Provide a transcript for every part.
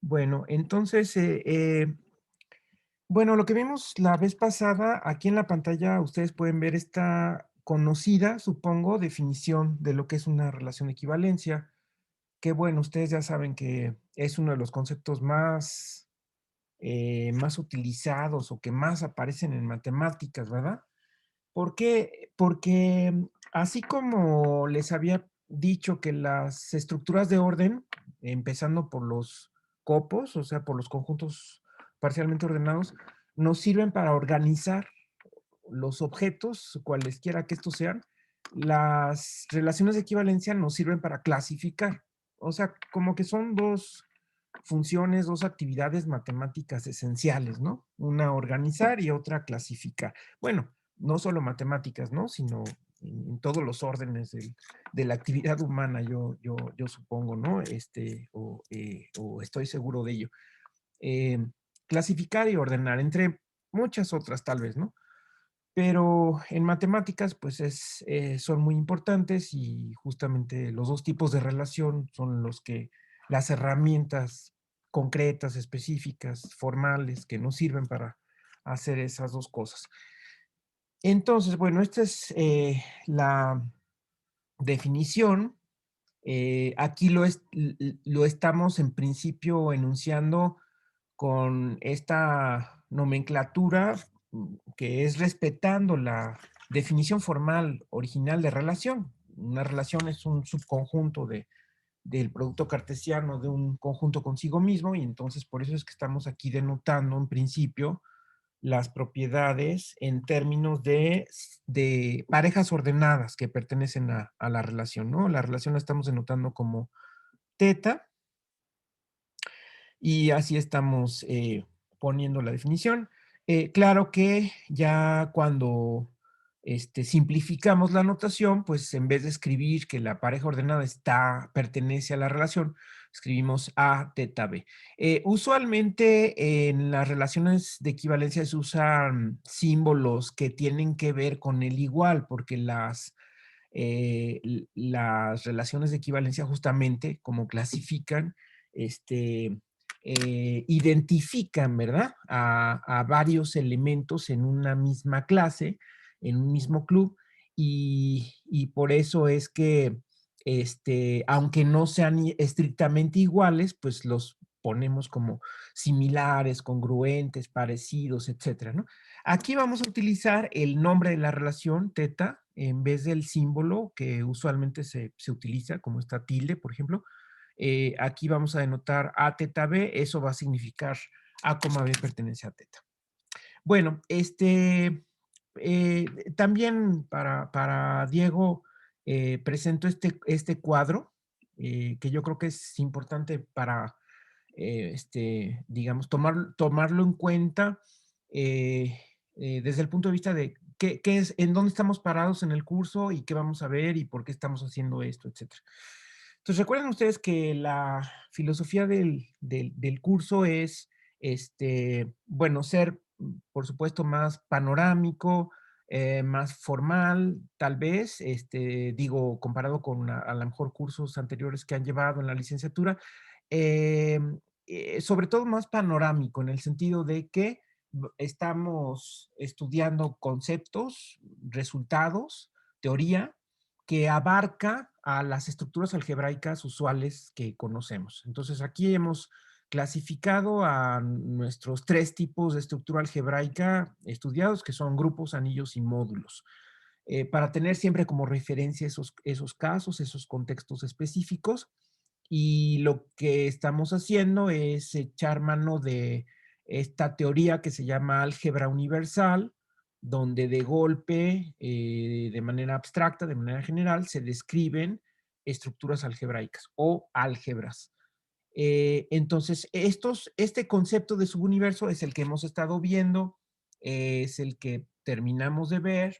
Bueno, entonces, bueno, lo que vimos la vez pasada, aquí en la pantalla ustedes pueden ver esta conocida, supongo, definición de lo que es una relación de equivalencia, que bueno, ustedes ya saben que es uno de los conceptos más utilizados o que más aparecen en matemáticas, ¿verdad? ¿Por qué? Porque así como les había dicho que las estructuras de orden, empezando por los copos, o sea, por los conjuntos parcialmente ordenados, nos sirven para organizar los objetos, cualesquiera que estos sean. Las relaciones de equivalencia nos sirven para clasificar. O sea, como que son dos funciones, dos actividades matemáticas esenciales, ¿no? Una organizar y otra clasificar. Bueno, no solo matemáticas, ¿no? Sino en todos los órdenes de la actividad humana, yo supongo, ¿no? O estoy seguro de ello. Eh, Clasificar y ordenar, entre muchas otras tal vez, ¿no? Pero en matemáticas, pues son muy importantes y justamente los dos tipos de relación son las herramientas concretas, específicas, formales, que nos sirven para hacer esas dos cosas. Entonces, bueno, esta es la definición. Aquí lo estamos en principio enunciando con esta nomenclatura que es respetando la definición formal original de relación. Una relación es un subconjunto del producto cartesiano de un conjunto consigo mismo y entonces por eso es que estamos aquí denotando en principio las propiedades en términos de parejas ordenadas que pertenecen a la relación, ¿no? La relación la estamos denotando como teta y así estamos poniendo la definición. Claro que ya cuando simplificamos la notación, pues en vez de escribir que la pareja ordenada pertenece a la relación, escribimos A teta B. Usualmente en las relaciones de equivalencia se usan símbolos que tienen que ver con el igual, porque las relaciones de equivalencia justamente como clasifican, identifican, ¿verdad? A varios elementos en una misma clase, en un mismo club, y por eso es que, aunque no sean estrictamente iguales, pues los ponemos como similares, congruentes, parecidos, etcétera, ¿no? Aquí vamos a utilizar el nombre de la relación, teta, en vez del símbolo que usualmente se utiliza, como esta tilde, por ejemplo. Aquí vamos a denotar A teta B, eso va a significar A, B pertenece a teta. Bueno, eh, también para Diego presento este cuadro que yo creo que es importante para, digamos, tomarlo en cuenta desde el punto de vista de qué es, en dónde estamos parados en el curso y qué vamos a ver y por qué estamos haciendo esto, etcétera. Entonces, recuerden ustedes que la filosofía del curso es, bueno, ser, por supuesto, más panorámico, más formal, tal vez, digo, comparado con a lo mejor cursos anteriores que han llevado en la licenciatura, sobre todo más panorámico, en el sentido de que estamos estudiando conceptos, resultados, teoría, que abarca a las estructuras algebraicas usuales que conocemos. Entonces, aquí hemos clasificado a nuestros tres tipos de estructura algebraica estudiados, que son grupos, anillos y módulos, para tener siempre como referencia esos casos, esos contextos específicos. Y lo que estamos haciendo es echar mano de esta teoría que se llama álgebra universal, donde de golpe, de manera abstracta, de manera general, se describen estructuras algebraicas o álgebras. Entonces, este concepto de subuniverso es el que hemos estado viendo, es el que terminamos de ver,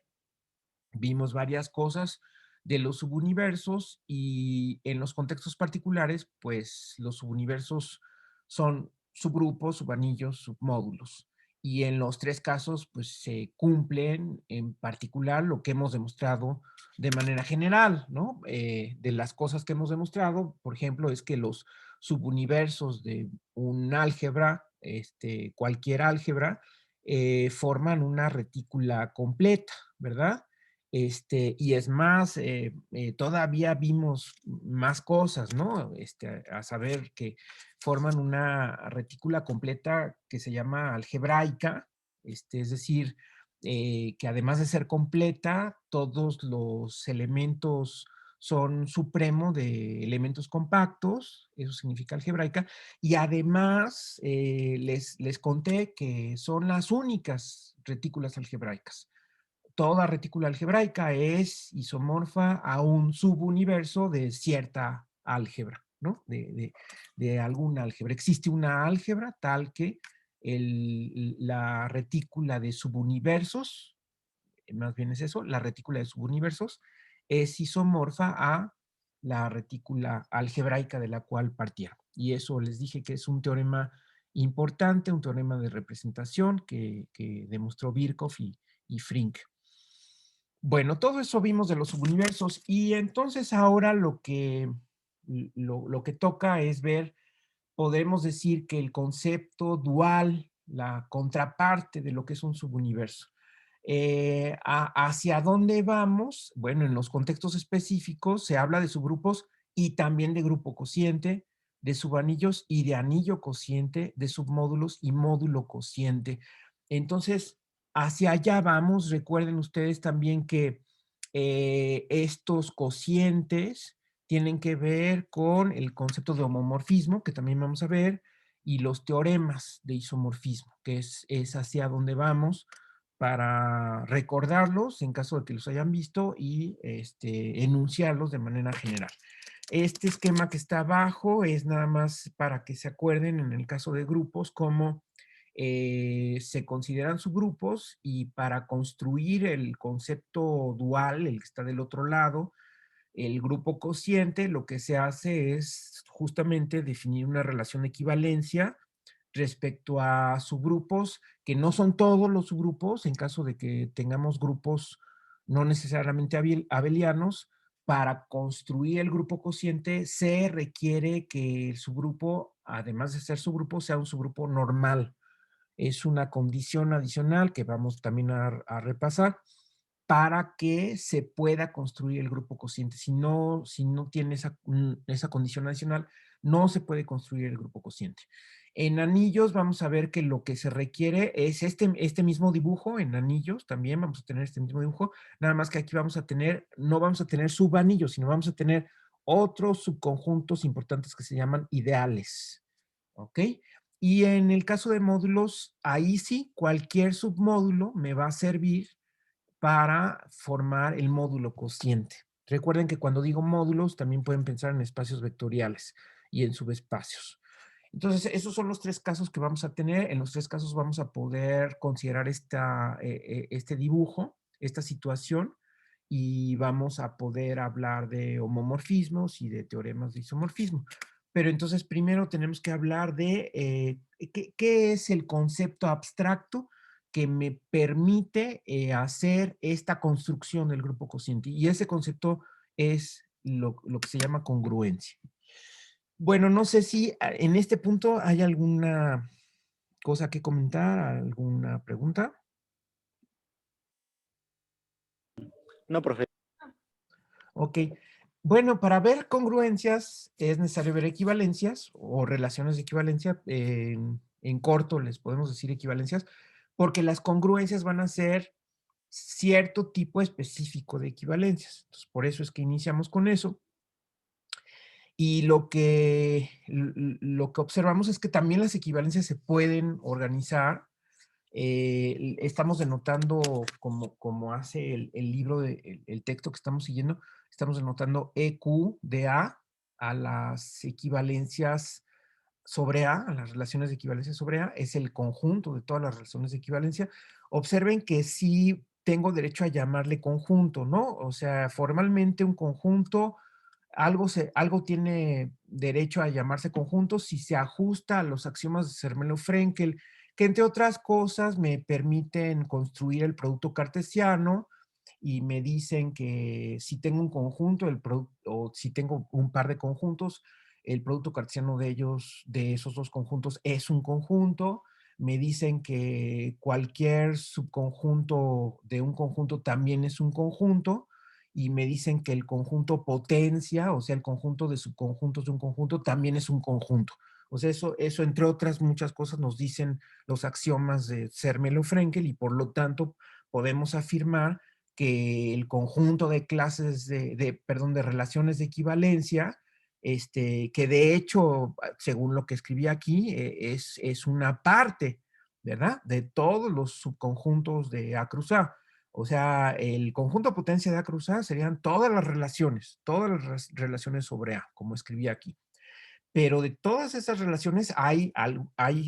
vimos varias cosas de los subuniversos y en los contextos particulares, pues los subuniversos son subgrupos, subanillos, submódulos. y en los tres casos pues se cumplen en particular lo que hemos demostrado de manera general, ¿no? De las cosas que hemos demostrado, por ejemplo, es que los subuniversos de un álgebra, cualquier álgebra, forman una retícula completa, ¿verdad? Y es más, todavía vimos más cosas, ¿no? A saber que forman una retícula completa que se llama algebraica, es decir, que además de ser completa, todos los elementos son supremo de elementos compactos, eso significa algebraica, y además les conté que son las únicas retículas algebraicas. Toda retícula algebraica es isomorfa a un subuniverso de cierta álgebra, ¿no? De alguna álgebra. Existe una álgebra tal que la retícula de subuniversos, más bien es eso, la retícula de subuniversos es isomorfa a la retícula algebraica de la cual partieron. Y eso les dije que es un teorema importante, un teorema de representación que demostró Birkhoff y Frink. Bueno, todo eso vimos de los subuniversos y entonces ahora lo que toca es ver, podemos decir que el concepto dual, la contraparte de lo que es un subuniverso. ¿Hacia dónde vamos? Bueno, en los contextos específicos se habla de subgrupos y también de grupo cociente, de subanillos y de anillo cociente, de submódulos y módulo cociente. Entonces, hacia allá vamos. Recuerden ustedes también que estos cocientes tienen que ver con el concepto de homomorfismo, que también vamos a ver, y los teoremas de isomorfismo, que es hacia donde vamos para recordarlos en caso de que los hayan visto y enunciarlos de manera general. Este esquema que está abajo es nada más para que se acuerden en el caso de grupos cómo se consideran subgrupos y para construir el concepto dual, el que está del otro lado, el grupo cociente, lo que se hace es justamente definir una relación de equivalencia respecto a subgrupos, que no son todos los subgrupos, en caso de que tengamos grupos no necesariamente abelianos, para construir el grupo cociente se requiere que el subgrupo, además de ser subgrupo, sea un subgrupo normal. Es una condición adicional que vamos también a repasar para que se pueda construir el grupo cociente. Si no tiene esa condición adicional, no se puede construir el grupo cociente. En anillos vamos a ver que lo que se requiere es este mismo dibujo. En anillos también vamos a tener este mismo dibujo, nada más que aquí no vamos a tener subanillos, sino vamos a tener otros subconjuntos importantes que se llaman ideales. ¿Ok? Y en el caso de módulos, ahí sí, cualquier submódulo me va a servir para formar el módulo cociente. Recuerden que cuando digo módulos, también pueden pensar en espacios vectoriales y en subespacios. Entonces, esos son los tres casos que vamos a tener. En los tres casos vamos a poder considerar este dibujo, esta situación, y vamos a poder hablar de homomorfismos y de teoremas de isomorfismo. Pero entonces primero tenemos que hablar de qué es el concepto abstracto que me permite hacer esta construcción del grupo cociente. Y ese concepto es lo que se llama congruencia. Bueno, no sé si en este punto hay alguna cosa que comentar, alguna pregunta. No, profe. Ok. Bueno, para ver congruencias es necesario ver equivalencias o relaciones de equivalencia. En corto les podemos decir equivalencias, porque las congruencias van a ser cierto tipo específico de equivalencias. Entonces, por eso es que iniciamos con eso. Y lo que observamos es que también las equivalencias se pueden organizar. Estamos denotando, como hace el libro, el texto que estamos siguiendo, estamos denotando EQ de a las equivalencias sobre a las relaciones de equivalencia sobre A, es el conjunto de todas las relaciones de equivalencia. Observen que sí tengo derecho a llamarle conjunto, ¿no? O sea, formalmente un conjunto, algo tiene derecho a llamarse conjunto si se ajusta a los axiomas de Zermelo-Fraenkel, que entre otras cosas me permiten construir el producto cartesiano y me dicen que si tengo un conjunto, o si tengo un par de conjuntos, el producto cartesiano de ellos, de esos dos conjuntos, es un conjunto. Me dicen que cualquier subconjunto de un conjunto también es un conjunto, y me dicen que el conjunto potencia, o sea, el conjunto de subconjuntos de un conjunto también es un conjunto. O sea, eso entre otras muchas cosas nos dicen los axiomas de Zermelo-Frenkel, y por lo tanto podemos afirmar que el conjunto de clases perdón, de relaciones de equivalencia, que de hecho, según lo que escribí aquí, es una parte, ¿verdad? De todos los subconjuntos de A cruz A. O sea, el conjunto potencia de A cruz A serían todas las relaciones sobre A, como escribí aquí. Pero de todas esas relaciones hay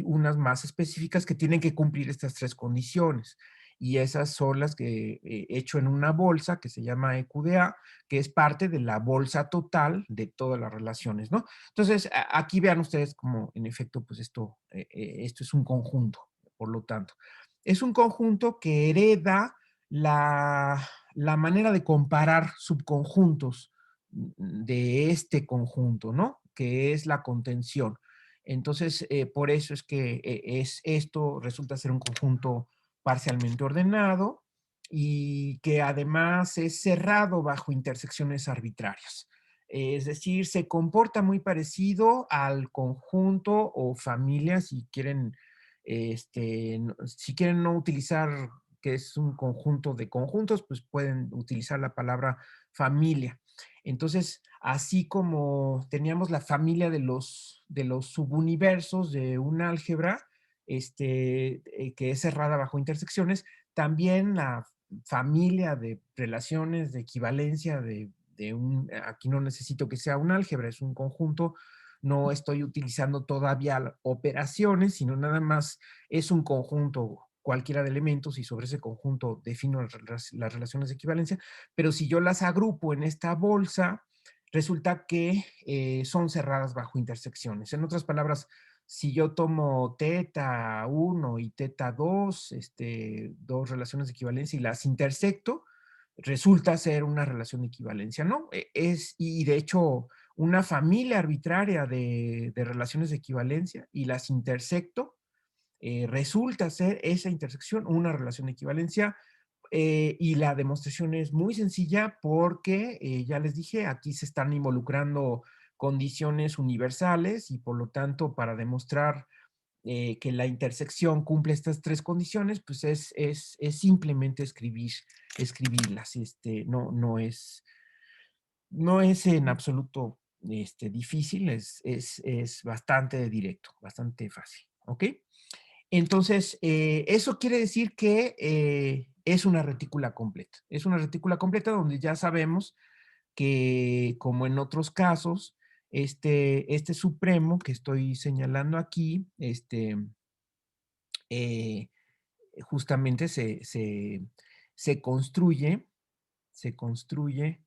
unas más específicas que tienen que cumplir estas tres condiciones. Y esas son las que he hecho en una bolsa que se llama EQDA, que es parte de la bolsa total de todas las relaciones, ¿no? Entonces, aquí vean ustedes como, en efecto, pues esto es un conjunto, por lo tanto. Es un conjunto que hereda la manera de comparar subconjuntos de este conjunto, ¿no? Que es la contención. Entonces, por eso es que esto resulta ser un conjunto parcialmente ordenado y que además es cerrado bajo intersecciones arbitrarias. Es decir, se comporta muy parecido al conjunto o familia, si quieren, si quieren no utilizar que es un conjunto de conjuntos, pues pueden utilizar la palabra familia. Entonces, así como teníamos la familia de los subuniversos de un álgebra, que es cerrada bajo intersecciones, también la familia de relaciones de equivalencia aquí no necesito que sea un álgebra, es un conjunto, no estoy utilizando todavía operaciones, sino nada más es un conjunto cualquiera de elementos y sobre ese conjunto defino las relaciones de equivalencia, pero si yo las agrupo en esta bolsa, resulta que son cerradas bajo intersecciones. En otras palabras, si yo tomo teta 1 y teta 2, dos relaciones de equivalencia y las intersecto, resulta ser una relación de equivalencia, ¿no? Y de hecho, una familia arbitraria de relaciones de equivalencia y las intersecto, resulta ser esa intersección una relación de equivalencia, y la demostración es muy sencilla porque, ya les dije, aquí se están involucrando condiciones universales y por lo tanto para demostrar que la intersección cumple estas tres condiciones, pues es simplemente escribirlas. No es en absoluto difícil, es bastante directo, bastante fácil, ¿ok? Entonces, eso quiere decir que es una retícula completa. Es una retícula completa donde ya sabemos que, como en otros casos, este supremo que estoy señalando aquí, eh, justamente se construye, se construye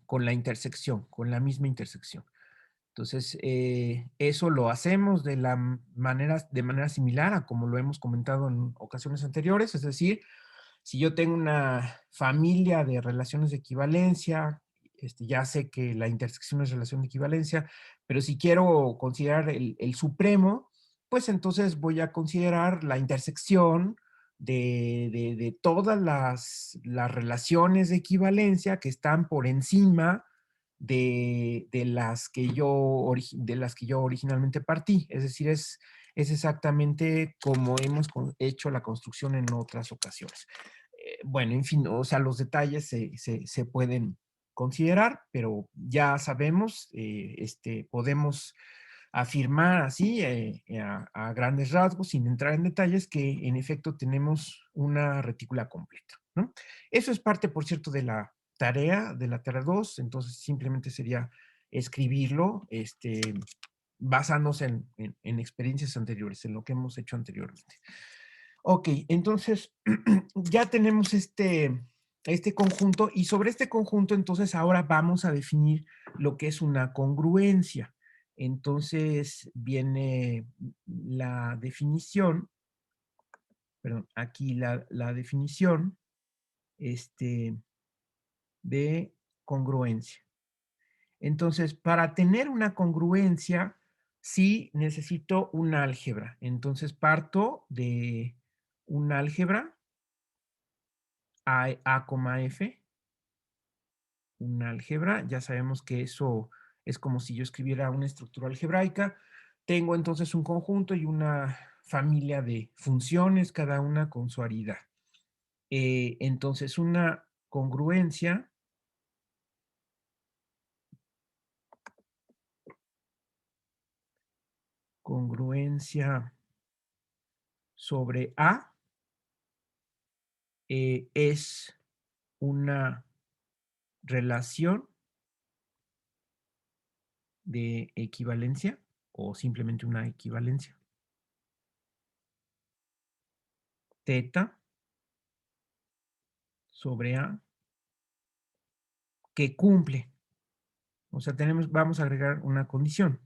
con la intersección, con la misma intersección. Entonces, eso lo hacemos de manera similar a como lo hemos comentado en ocasiones anteriores, es decir, si yo tengo una familia de relaciones de equivalencia, ya sé que la intersección es relación de equivalencia, pero si quiero considerar el supremo, pues entonces voy a considerar la intersección de todas las relaciones de equivalencia que están por encima de de las que yo originalmente partí. Es decir, es exactamente como hemos hecho la construcción en otras ocasiones. Bueno, en fin, o sea, los detalles se pueden considerar, pero ya sabemos, podemos afirmar así, a grandes rasgos, sin entrar en detalles, que en efecto tenemos una retícula completa, ¿no? Eso es parte, por cierto, de la tarea 2, entonces simplemente sería escribirlo, basándose en experiencias anteriores, en lo que hemos hecho anteriormente. Ok, entonces ya tenemos este conjunto, y sobre este conjunto entonces ahora vamos a definir lo que es una congruencia. Entonces viene la definición, perdón, aquí la definición este, de congruencia. Entonces, para tener una congruencia, sí necesito un álgebra. Entonces, parto de un álgebra A, F, un álgebra. Ya sabemos que eso es como si yo escribiera una estructura algebraica. Tengo entonces un conjunto y una familia de funciones, cada una con su aridad. Entonces, una congruencia sobre A es una relación de equivalencia o simplemente una equivalencia. Teta sobre A que cumple. O sea, vamos a agregar una condición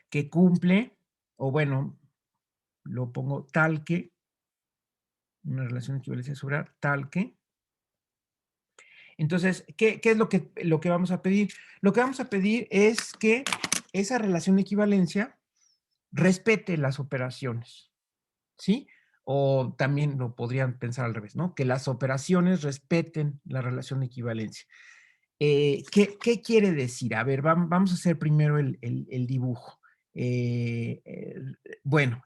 que cumple, o bueno, lo pongo tal que, una relación de equivalencia sobre A, tal que. Entonces, ¿qué es lo que vamos a pedir? Lo que vamos a pedir es que esa relación de equivalencia respete las operaciones, ¿sí? O también lo podrían pensar al revés, ¿no? Que las operaciones respeten la relación de equivalencia. ¿Qué quiere decir? A ver, vamos a hacer primero el dibujo. Eh, eh, bueno,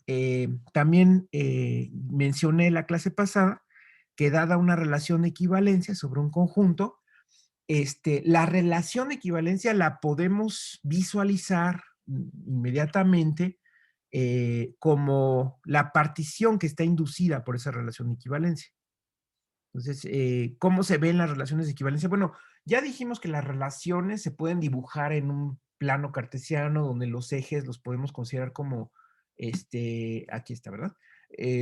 también mencioné la clase pasada que dada una relación de equivalencia sobre un conjunto, la relación de equivalencia la podemos visualizar inmediatamente como la partición que está inducida por esa relación de equivalencia. Entonces, ¿cómo se ven las relaciones de equivalencia? Bueno, ya dijimos que las relaciones se pueden dibujar en un plano cartesiano donde los ejes los podemos considerar como, aquí está, ¿verdad?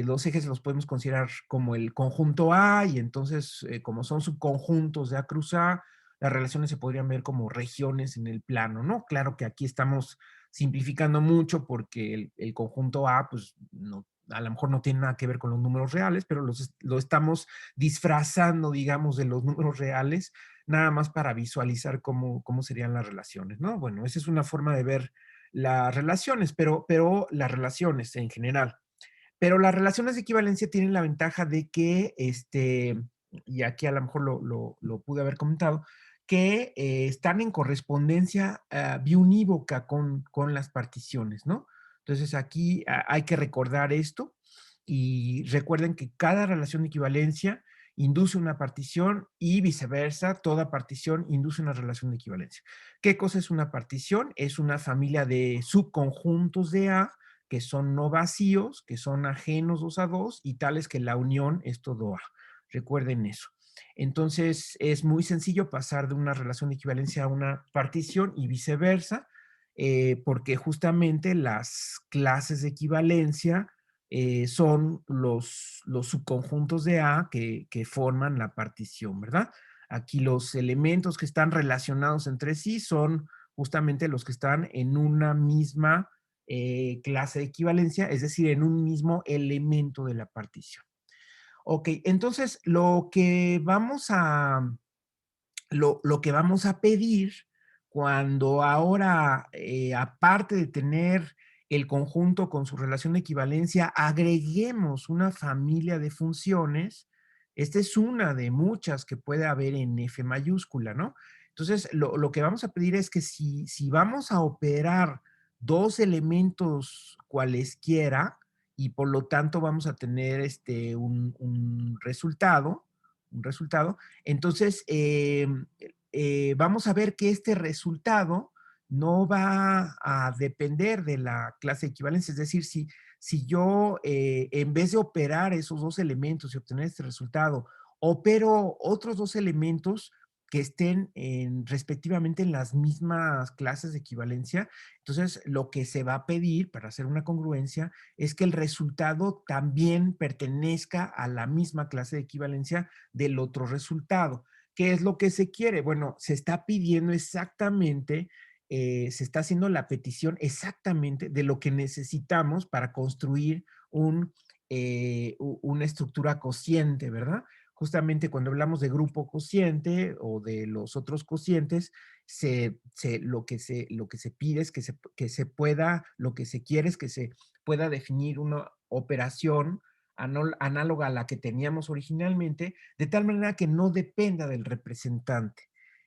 Los ejes los podemos considerar como el conjunto A y entonces, como son subconjuntos de A cruz A, las relaciones se podrían ver como regiones en el plano, ¿no? Claro que aquí estamos simplificando mucho porque el conjunto A, pues, no, a lo mejor no tiene nada que ver con los números reales, pero lo estamos disfrazando, digamos, de los números reales, nada más para visualizar cómo serían las relaciones, ¿no? Bueno, esa es una forma de ver las relaciones, pero las relaciones en general. Pero las relaciones de equivalencia tienen la ventaja de que, y aquí a lo mejor lo pude haber comentado, que están en correspondencia biunívoca con las particiones, ¿no? Entonces aquí hay que recordar esto y recuerden que cada relación de equivalencia induce una partición y viceversa, toda partición induce una relación de equivalencia. ¿Qué cosa es una partición? Es una familia de subconjuntos de A que son no vacíos, que son ajenos 2 a 2 y tales que la unión es todo A. Recuerden eso. Entonces, es muy sencillo pasar de una relación de equivalencia a una partición y viceversa, porque justamente las clases de equivalencia son los subconjuntos de A que forman la partición, ¿verdad? Aquí los elementos que están relacionados entre sí son justamente los que están en una misma clase de equivalencia, es decir, en un mismo elemento de la partición. Ok, entonces lo que vamos a pedir cuando ahora, aparte de tener el conjunto con su relación de equivalencia, agreguemos una familia de funciones, esta es una de muchas que puede haber en F mayúscula, ¿no? Entonces, lo que vamos a pedir es que si vamos a operar dos elementos cualesquiera, y por lo tanto vamos a tener un resultado, entonces, vamos a ver que este resultado no va a depender de la clase de equivalencia. Es decir, si yo, en vez de operar esos dos elementos y obtener este resultado, opero otros dos elementos que estén respectivamente en las mismas clases de equivalencia, entonces lo que se va a pedir para hacer una congruencia es que el resultado también pertenezca a la misma clase de equivalencia del otro resultado. ¿Qué es lo que se quiere? Bueno, se está pidiendo exactamente se está haciendo la petición exactamente de lo que necesitamos para construir una estructura cociente, ¿verdad? Justamente cuando hablamos de grupo cociente o de los otros cocientes, lo que se pide es que se pueda, lo que se quiere es que se pueda definir una operación análoga a la que teníamos originalmente, de tal manera que no dependa del representante.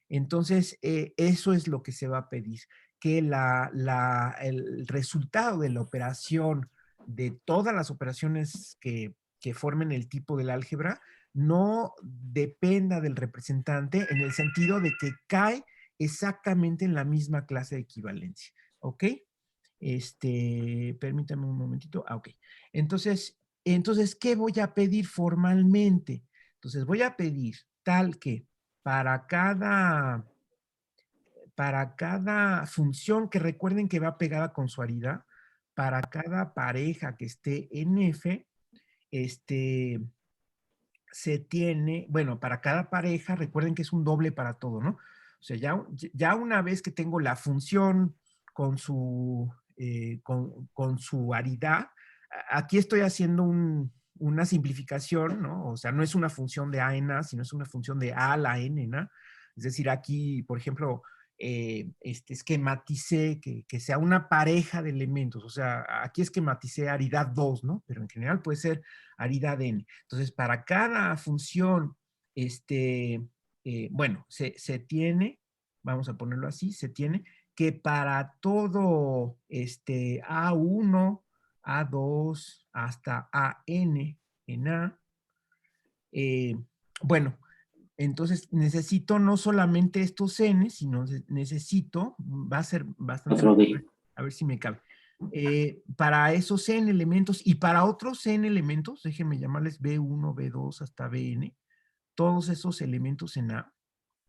Entonces, eso es lo que se va a pedir, que el resultado de la operación, de todas las operaciones que formen el tipo del álgebra, no dependa del representante en el sentido de que cae exactamente en la misma clase de equivalencia. ¿Ok? Permítame un momentito. Ok. Entonces, ¿qué voy a pedir formalmente? Entonces, voy a pedir tal que para cada, para cada función que recuerden que va pegada con su arida, para cada pareja que esté en F, este, se tiene, bueno, para cada pareja, recuerden que es un doble para todo, ¿no? O sea, ya una vez que tengo la función con su aridad, aquí estoy haciendo una simplificación, ¿no? O sea, no es una función de A en A, sino es una función de A a la N en A. Es decir, aquí, por ejemplo, esquematicé que sea una pareja de elementos. O sea, aquí esquematicé aridad 2, ¿no? Pero en general puede ser aridad N. Entonces, para cada función, bueno, se tiene, vamos a ponerlo así, se tiene que para todo A1, A2 hasta AN en A, eh, bueno, entonces necesito no solamente estos n, sino necesito, va a ser bastante, a ver si me cabe, para esos n elementos y para otros n elementos, déjenme llamarles B1, B2 hasta Bn, todos esos elementos en A,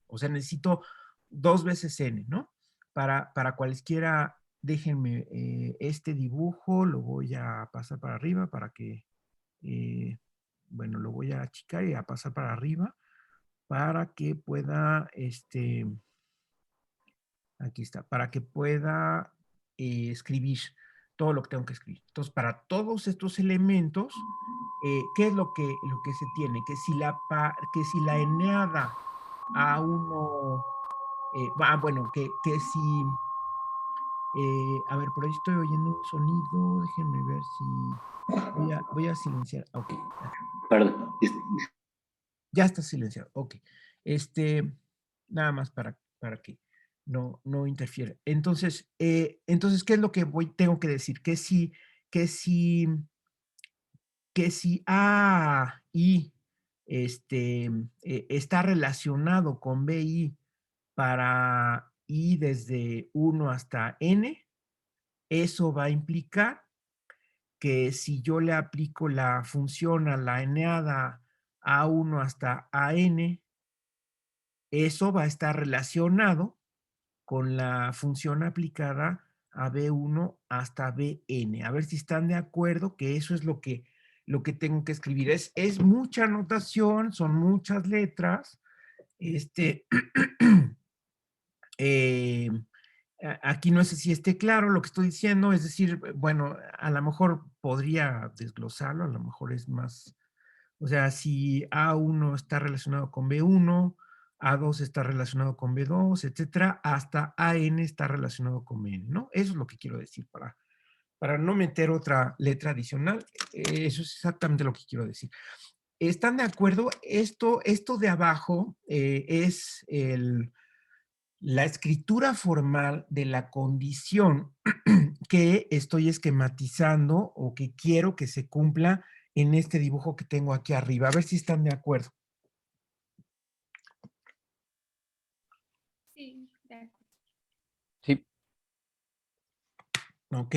o sea, necesito 2 veces n, ¿no? Para cualesquiera, déjenme este dibujo, lo voy a pasar para arriba para que, bueno, lo voy a achicar y a pasar para arriba para que pueda, aquí está, para que pueda escribir todo lo que tengo que escribir. Entonces, para todos estos elementos, ¿qué es lo que se tiene? Que si la eneada a uno, bueno, que si, a ver, por ahí estoy oyendo un sonido, déjenme ver si, voy a silenciar, ok, Perdón. ya está silenciado, ok. Nada más para que no interfiera. Entonces, ¿qué es lo que tengo que decir? Que si, que si A I está relacionado con BI para I desde 1 hasta N, eso va a implicar que si yo le aplico la función a la eneada A1 hasta AN, eso va a estar relacionado con la función aplicada a B1 hasta Bn. A ver si están de acuerdo que eso es lo que tengo que escribir. Es mucha notación, son muchas letras. Eh, aquí no sé si esté claro lo que estoy diciendo, es decir, bueno, a lo mejor podría desglosarlo, a lo mejor es más, o sea, si A1 está relacionado con B1, A2 está relacionado con B2, etcétera, hasta AN está relacionado con BN, ¿no? Eso es lo que quiero decir para no meter otra letra adicional. Eso es exactamente lo que quiero decir. ¿Están de acuerdo? Esto de abajo es la escritura formal de la condición que estoy esquematizando o que quiero que se cumpla en este dibujo que tengo aquí arriba. A ver si están de acuerdo. Sí, de acuerdo. Sí. Ok.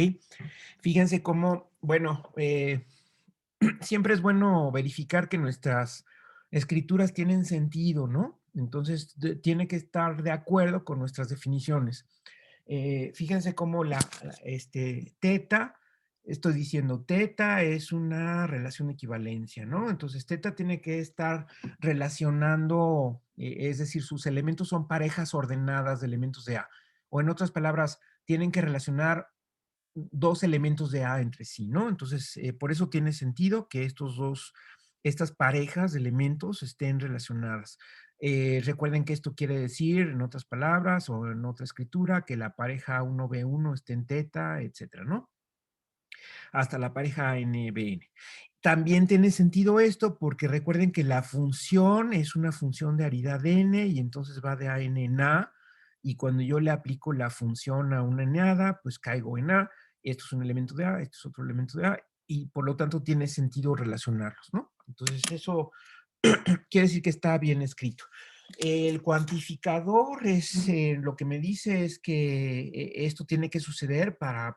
Fíjense cómo, bueno, siempre es bueno verificar que nuestras escrituras tienen sentido, ¿no? Entonces, tiene que estar de acuerdo con nuestras definiciones. Fíjense cómo teta, estoy diciendo teta es una relación de equivalencia, ¿no? Entonces, teta tiene que estar relacionando, es decir, sus elementos son parejas ordenadas de elementos de A. o en otras palabras, tienen que relacionar dos elementos de A entre sí, ¿no? Entonces, por eso tiene sentido que estas parejas de elementos estén relacionadas. Recuerden que esto quiere decir, en otras palabras o en otra escritura, que la pareja 1B1 esté en teta, etcétera, ¿no? Hasta la pareja ANBN. También tiene sentido esto porque recuerden que la función es una función de aridad n y entonces va de AN en A, y cuando yo le aplico la función a una eneada, pues caigo en A. Esto es un elemento de A, esto es otro elemento de A, y por lo tanto tiene sentido relacionarlos, ¿no? Entonces eso quiere decir que está bien escrito. El cuantificador es lo que me dice es que esto tiene que suceder para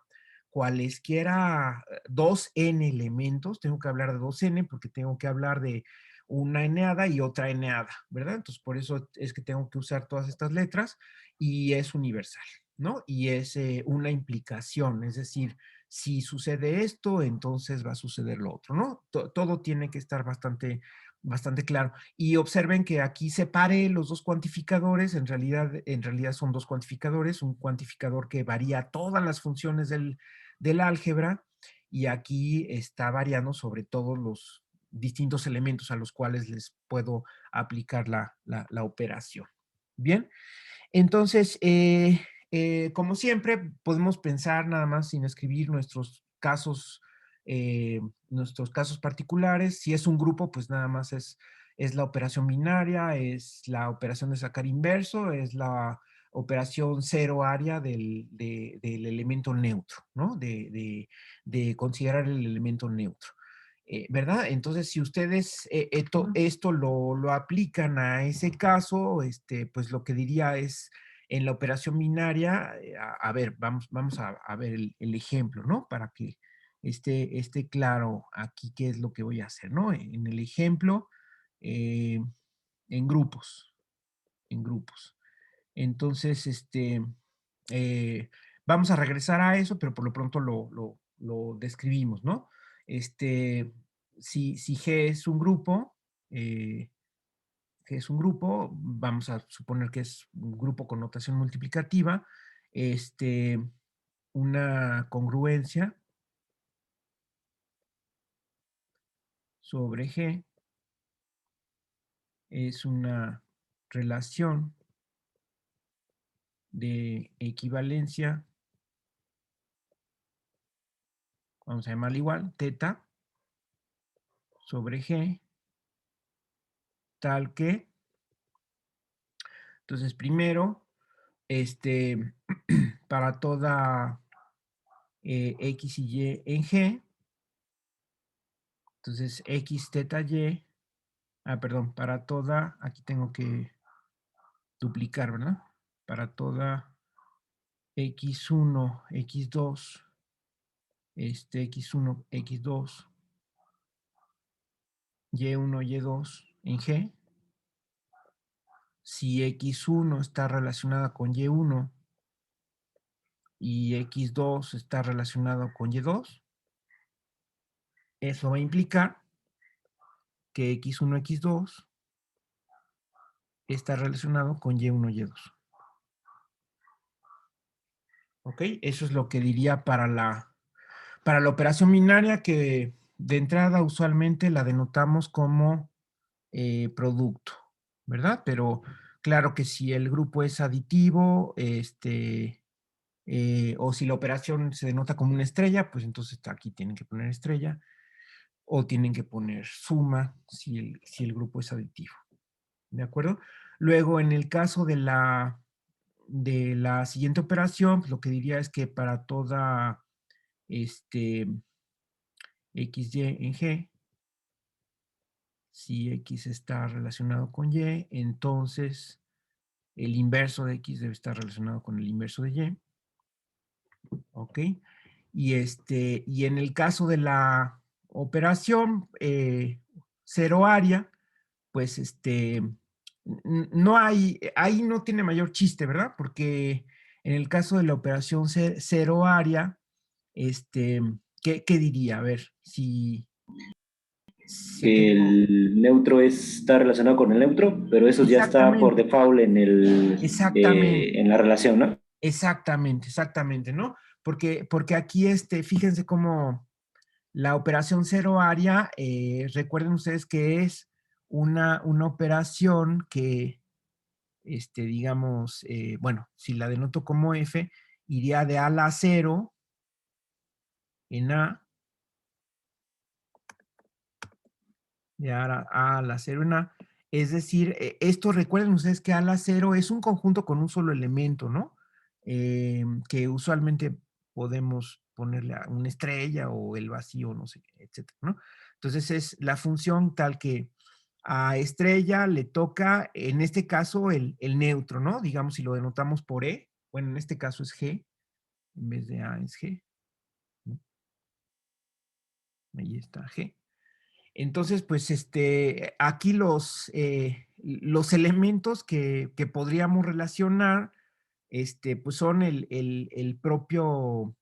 cualesquiera 2n elementos. Tengo que hablar de 2n porque tengo que hablar de una eneada y otra eneada, ¿verdad? Entonces, por eso es que tengo que usar todas estas letras y es universal, ¿no? Y es una implicación, es decir, si sucede esto, entonces va a suceder lo otro, ¿no? Todo tiene que estar bastante claro. Y observen que aquí separé los dos cuantificadores, en realidad son dos cuantificadores, un cuantificador que varía todas las funciones del álgebra, y aquí está variando sobre todos los distintos elementos a los cuales les puedo aplicar la operación. Bien, entonces, como siempre, podemos pensar nada más sin escribir nuestros casos particulares. Si es un grupo, pues nada más es la operación binaria, es la operación de sacar inverso, es la operación cero área del elemento neutro, ¿no? De considerar el elemento neutro. ¿Verdad? Entonces, si ustedes esto lo aplican a ese caso, pues lo que diría es, en la operación binaria, a ver, vamos a ver el ejemplo, ¿no? Para que esté claro aquí qué es lo que voy a hacer, ¿no? En el ejemplo, eh, en grupos, en grupos. Entonces, eh, vamos a regresar a eso, pero por lo pronto lo describimos, ¿no? Este, si G es un grupo, G es un grupo, vamos a suponer que es un grupo con notación multiplicativa, una congruencia sobre G es una relación de equivalencia, vamos a llamarla igual, teta sobre G, tal que, entonces primero, para toda X y Y en G, entonces X teta Y, perdón, para toda, aquí tengo que duplicar, ¿verdad? Para toda X1, X2, X1, X2, Y1, Y2 en G, si X1 está relacionada con Y1 y X2 está relacionado con Y2, eso va a implicar que X1, X2 está relacionado con Y1, Y2. ¿Ok? Eso es lo que diría para la operación binaria, que de entrada usualmente la denotamos como producto, ¿verdad? Pero claro que si el grupo es aditivo, o si la operación se denota como una estrella, pues entonces aquí tienen que poner estrella, o tienen que poner suma si el grupo es aditivo. ¿De acuerdo? Luego, en el caso de la siguiente operación, pues lo que diría es que para toda XY en G, si X está relacionado con Y, entonces el inverso de X debe estar relacionado con el inverso de Y. ¿Ok? Y en el caso de la operación cero área, pues no hay, ahí no tiene mayor chiste, ¿verdad? Porque en el caso de la operación cero área, ¿qué diría? A ver, si Que tengo... el neutro está relacionado con el neutro, pero eso ya está por Exactamente, default exactamente. en la relación, ¿no? Exactamente, exactamente, ¿no? Porque aquí, fíjense cómo la operación cero área, recuerden ustedes que es una operación que, digamos, bueno, si la denoto como F, iría de A a la cero en A, de A a la cero en A. Es decir, esto recuerden ustedes que A a la cero es un conjunto con un solo elemento, ¿no? Que usualmente podemos ponerle a una estrella o el vacío, no sé, etcétera, ¿no? Entonces es la función tal que a estrella le toca, en este caso, el neutro, ¿no? Digamos, si lo denotamos por E, bueno, en este caso es G, en vez de A es G, ¿no? Ahí está G. Entonces, pues, aquí los elementos que podríamos relacionar, pues son el propio,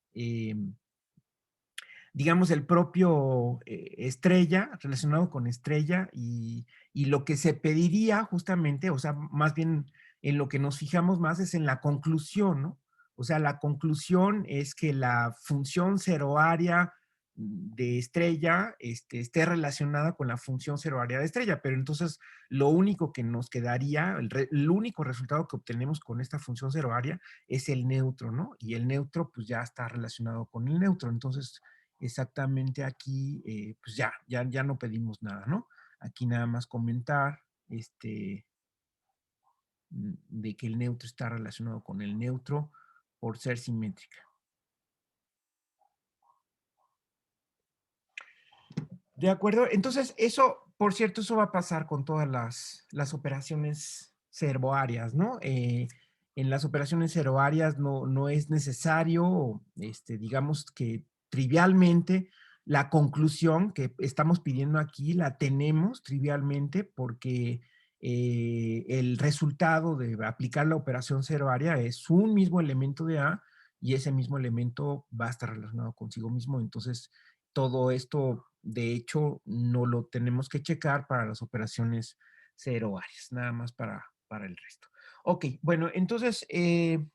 digamos, el propio estrella, relacionado con estrella, y lo que se pediría justamente, o sea, más bien en lo que nos fijamos más es en la conclusión, ¿no? O sea, la conclusión es que la función ceroárea de estrella esté relacionada con la función ceroárea de estrella, pero entonces lo único que nos quedaría, el único resultado que obtenemos con esta función ceroárea es el neutro, ¿no? Y el neutro pues ya está relacionado con el neutro, entonces exactamente aquí, pues ya no pedimos nada, ¿no? Aquí nada más comentar, de que el neutro está relacionado con el neutro por ser simétrica. ¿De acuerdo? Entonces, eso, por cierto, eso va a pasar con todas las operaciones servoarias, ¿no? En las operaciones servoarias no es necesario, digamos que trivialmente, la conclusión que estamos pidiendo aquí la tenemos trivialmente porque el resultado de aplicar la operación servoaria es un mismo elemento de A y ese mismo elemento va a estar relacionado consigo mismo. Entonces, todo esto, de hecho, no lo tenemos que checar para las operaciones cero áreas, nada más para el resto. Ok, bueno, entonces,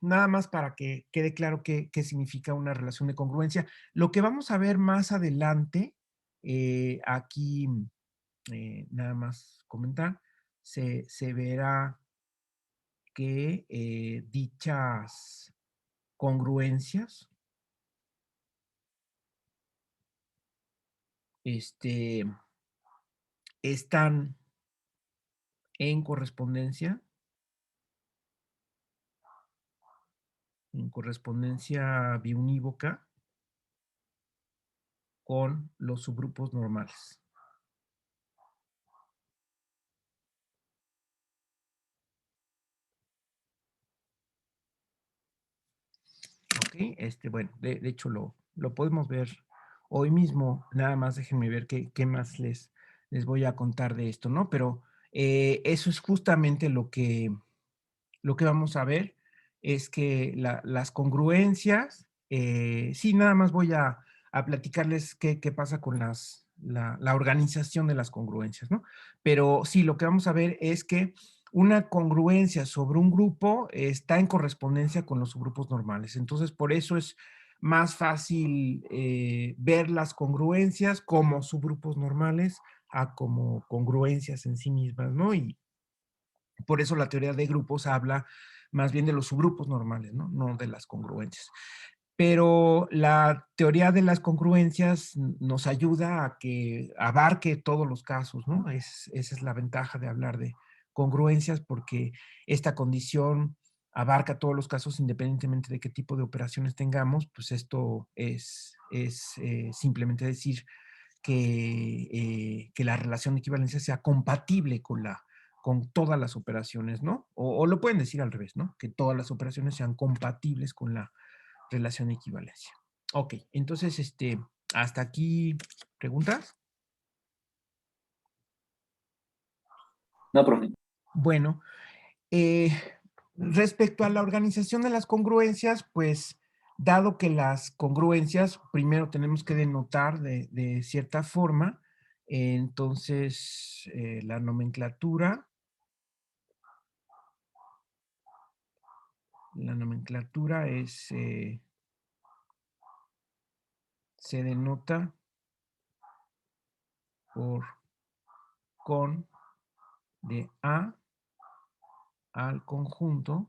nada más para que quede claro qué significa una relación de congruencia. Lo que vamos a ver más adelante, aquí, nada más comentar, se verá que dichas congruencias, están en correspondencia biunívoca con los subgrupos normales. Ok, bueno, de hecho lo podemos ver hoy mismo, nada más déjenme ver qué más les voy a contar de esto, ¿no? Pero eso es justamente lo que vamos a ver, es que las congruencias, sí, nada más voy a platicarles qué pasa con la organización de las congruencias, ¿no? Pero sí, lo que vamos a ver es que una congruencia sobre un grupo está en correspondencia con los subgrupos normales. Entonces, por eso es más fácil ver las congruencias como subgrupos normales a como congruencias en sí mismas, ¿no? Y por eso la teoría de grupos habla más bien de los subgrupos normales, ¿no? No de las congruencias. Pero la teoría de las congruencias nos ayuda a que abarque todos los casos, ¿no? Esa es la ventaja de hablar de congruencias porque esta condición abarca todos los casos independientemente de qué tipo de operaciones tengamos, pues esto es simplemente decir que la relación de equivalencia sea compatible con todas las operaciones, ¿no? O lo pueden decir al revés, ¿no? Que todas las operaciones sean compatibles con la relación de equivalencia. Ok, entonces, hasta aquí, ¿preguntas? No, profe. Bueno, eh, respecto a la organización de las congruencias, pues, dado que las congruencias primero tenemos que denotar de cierta forma, entonces, la nomenclatura La nomenclatura se denota por con de A al conjunto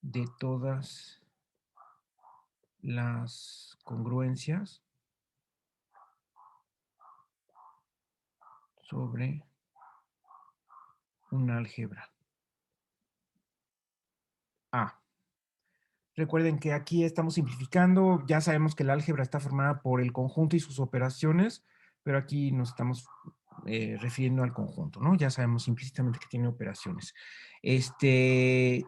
de todas las congruencias sobre un álgebra A. Recuerden que aquí estamos simplificando, ya sabemos que el álgebra está formada por el conjunto y sus operaciones, pero aquí nos estamos refiriendo al conjunto, ¿no? Ya sabemos implícitamente que tiene operaciones.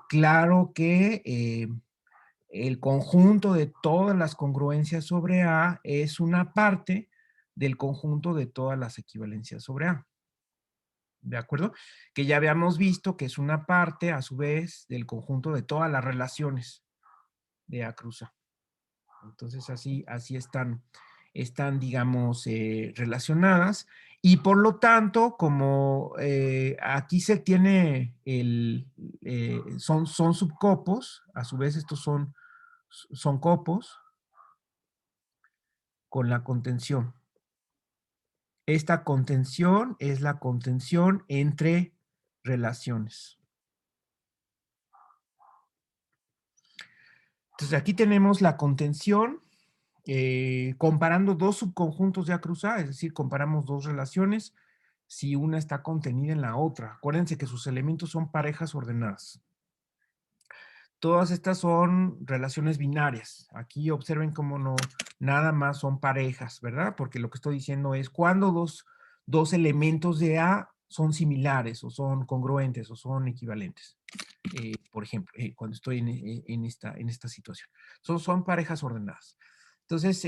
Claro que el conjunto de todas las congruencias sobre A es una parte del conjunto de todas las equivalencias sobre A. ¿De acuerdo? Que ya habíamos visto que es una parte, a su vez, del conjunto de todas las relaciones de A cruz A. Entonces, así están digamos, relacionadas. Y por lo tanto, como aquí se tiene son subcopos, a su vez estos son copos con la contención. Esta contención es la contención entre relaciones. Entonces, aquí tenemos la contención comparando dos subconjuntos de A cruz A, es decir, comparamos dos relaciones si una está contenida en la otra. Acuérdense que sus elementos son parejas ordenadas. Todas estas son relaciones binarias. Aquí observen cómo no, nada más son parejas, ¿verdad? Porque lo que estoy diciendo es cuando dos elementos de A son similares o son congruentes o son equivalentes. Por ejemplo, cuando estoy en esta situación. Son parejas ordenadas. Entonces,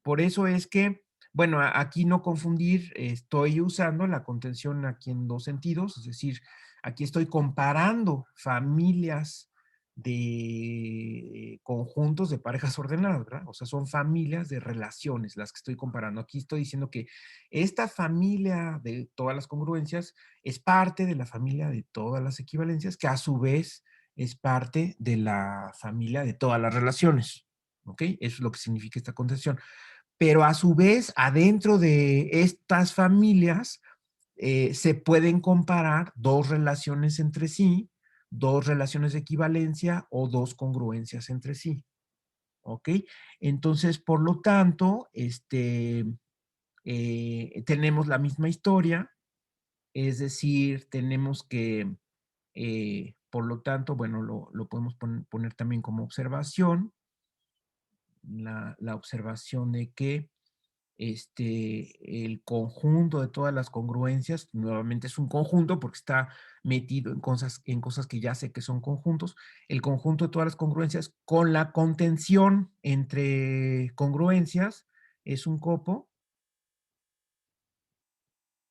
por eso es que, bueno, aquí no confundir, estoy usando la contención aquí en dos sentidos, es decir, aquí estoy comparando familias de conjuntos de parejas ordenadas, ¿verdad? O sea, son familias de relaciones las que estoy comparando. Aquí estoy diciendo que esta familia de todas las congruencias es parte de la familia de todas las equivalencias, que a su vez es parte de la familia de todas las relaciones. ¿Ok? Eso es lo que significa esta contención. Pero a su vez, adentro de estas familias, se pueden comparar dos relaciones entre sí, dos relaciones de equivalencia o dos congruencias entre sí. ¿Ok? Entonces, por lo tanto, tenemos la misma historia, es decir, tenemos que, por lo tanto, bueno, lo podemos poner también como observación, la observación de que el conjunto de todas las congruencias, nuevamente es un conjunto porque está metido en cosas que ya sé que son conjuntos, el conjunto de todas las congruencias con la contención entre congruencias es un copo,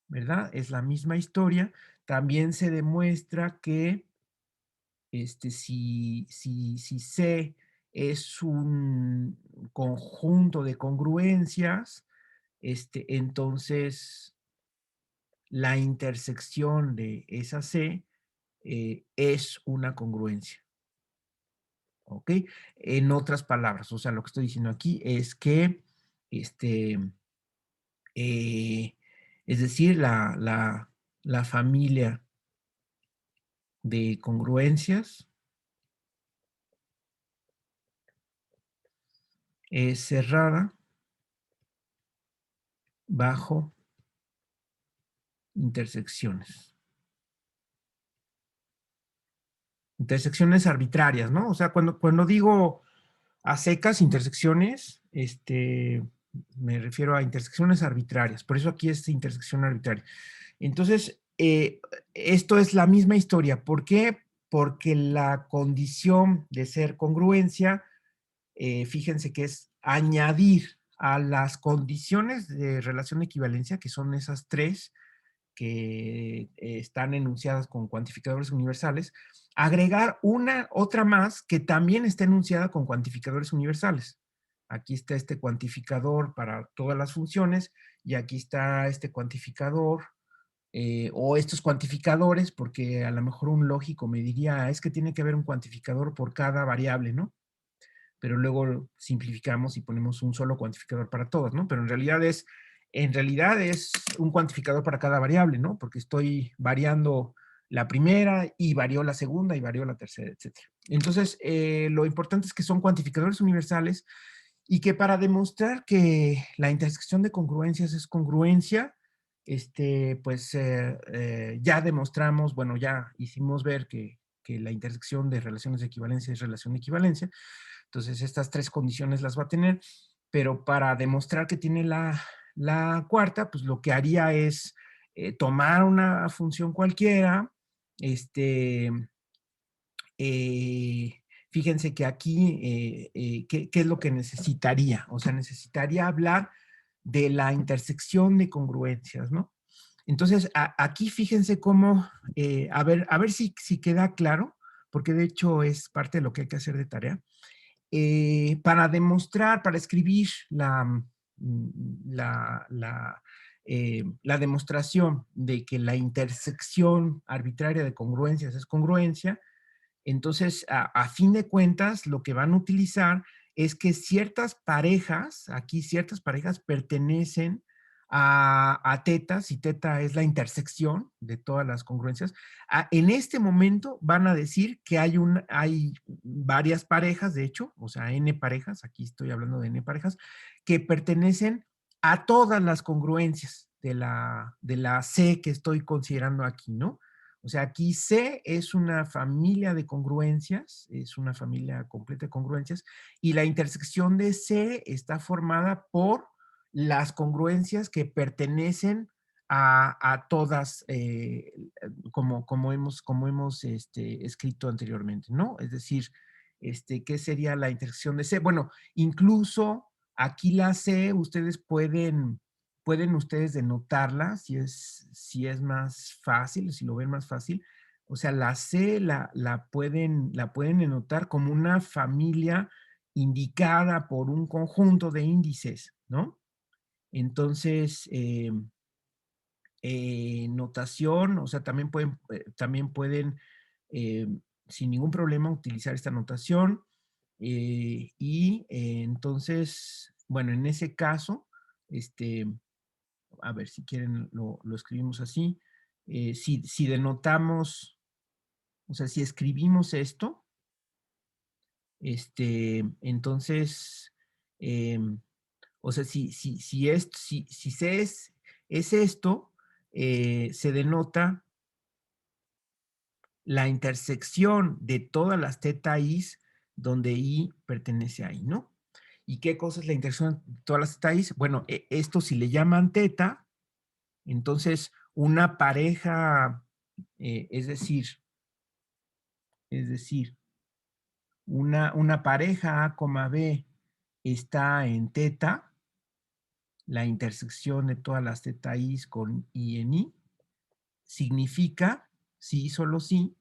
¿verdad? Es la misma historia. También se demuestra que si C es un conjunto de congruencias, entonces la intersección de esa C es una congruencia. ¿Ok? En otras palabras, o sea, lo que estoy diciendo aquí es que, eh, es decir, la familia de congruencias es cerrada bajo intersecciones. Intersecciones arbitrarias, ¿no? O sea, cuando digo a secas intersecciones, me refiero a intersecciones arbitrarias. Por eso aquí es intersección arbitraria. Entonces, esto es la misma historia. ¿Por qué? Porque la condición de ser congruencia, fíjense que es añadir a las condiciones de relación de equivalencia, que son esas tres, que están enunciadas con cuantificadores universales, agregar otra más que también está enunciada con cuantificadores universales. Aquí está este cuantificador para todas las funciones y aquí está este cuantificador o estos cuantificadores, porque a lo mejor un lógico me diría, es que tiene que haber un cuantificador por cada variable, ¿no? Pero luego simplificamos y ponemos un solo cuantificador para todas, ¿no? Pero en realidad es un cuantificador para cada variable, ¿no? Porque estoy variando la primera y varió la segunda y varió la tercera, etcétera. Entonces, lo importante es que son cuantificadores universales y que para demostrar que la intersección de congruencias es congruencia, pues ya demostramos, bueno, ya hicimos ver que la intersección de relaciones de equivalencia es relación de equivalencia. Entonces, estas tres condiciones las va a tener, pero para demostrar que tiene la cuarta, pues lo que haría es tomar una función cualquiera, este, eh, fíjense que aquí, ¿qué es lo que necesitaría? O sea, necesitaría hablar de la intersección de congruencias, ¿no? Entonces, aquí fíjense cómo, a ver si queda claro, porque de hecho es parte de lo que hay que hacer de tarea. Para demostrar, para escribir la demostración de que la intersección arbitraria de congruencias es congruencia, entonces, a fin de cuentas, lo que van a utilizar es que ciertas parejas, aquí ciertas parejas pertenecen a teta, si teta es la intersección de todas las congruencias. En este momento van a decir que hay varias parejas, de hecho, o sea, n parejas, aquí estoy hablando de n parejas, que pertenecen a todas las congruencias de la C que estoy considerando aquí, ¿no? O sea, aquí C es una familia de congruencias, es una familia completa de congruencias, y la intersección de C está formada por las congruencias que pertenecen a todas, como hemos escrito anteriormente, ¿no? Es decir, ¿qué sería la intersección de C? Bueno, incluso aquí la C, ustedes pueden ustedes denotarla si es más fácil, si lo ven más fácil. O sea, la C la pueden denotar como una familia indicada por un conjunto de índices, ¿no? Entonces, notación, o sea, también pueden eh, sin ningún problema utilizar esta notación. Entonces, bueno, en ese caso, a ver si quieren lo escribimos así. Si denotamos, o sea, si escribimos esto, entonces, o sea, si C es esto, se denota la intersección de todas las teta i's donde i pertenece a i, ¿no? ¿Y qué cosa es la intersección de todas las teta i's? Bueno, esto si le llaman teta, entonces una pareja, es decir, una pareja A, B está en teta, la intersección de todas las teta i's con i en i, significa, sí, solo sí,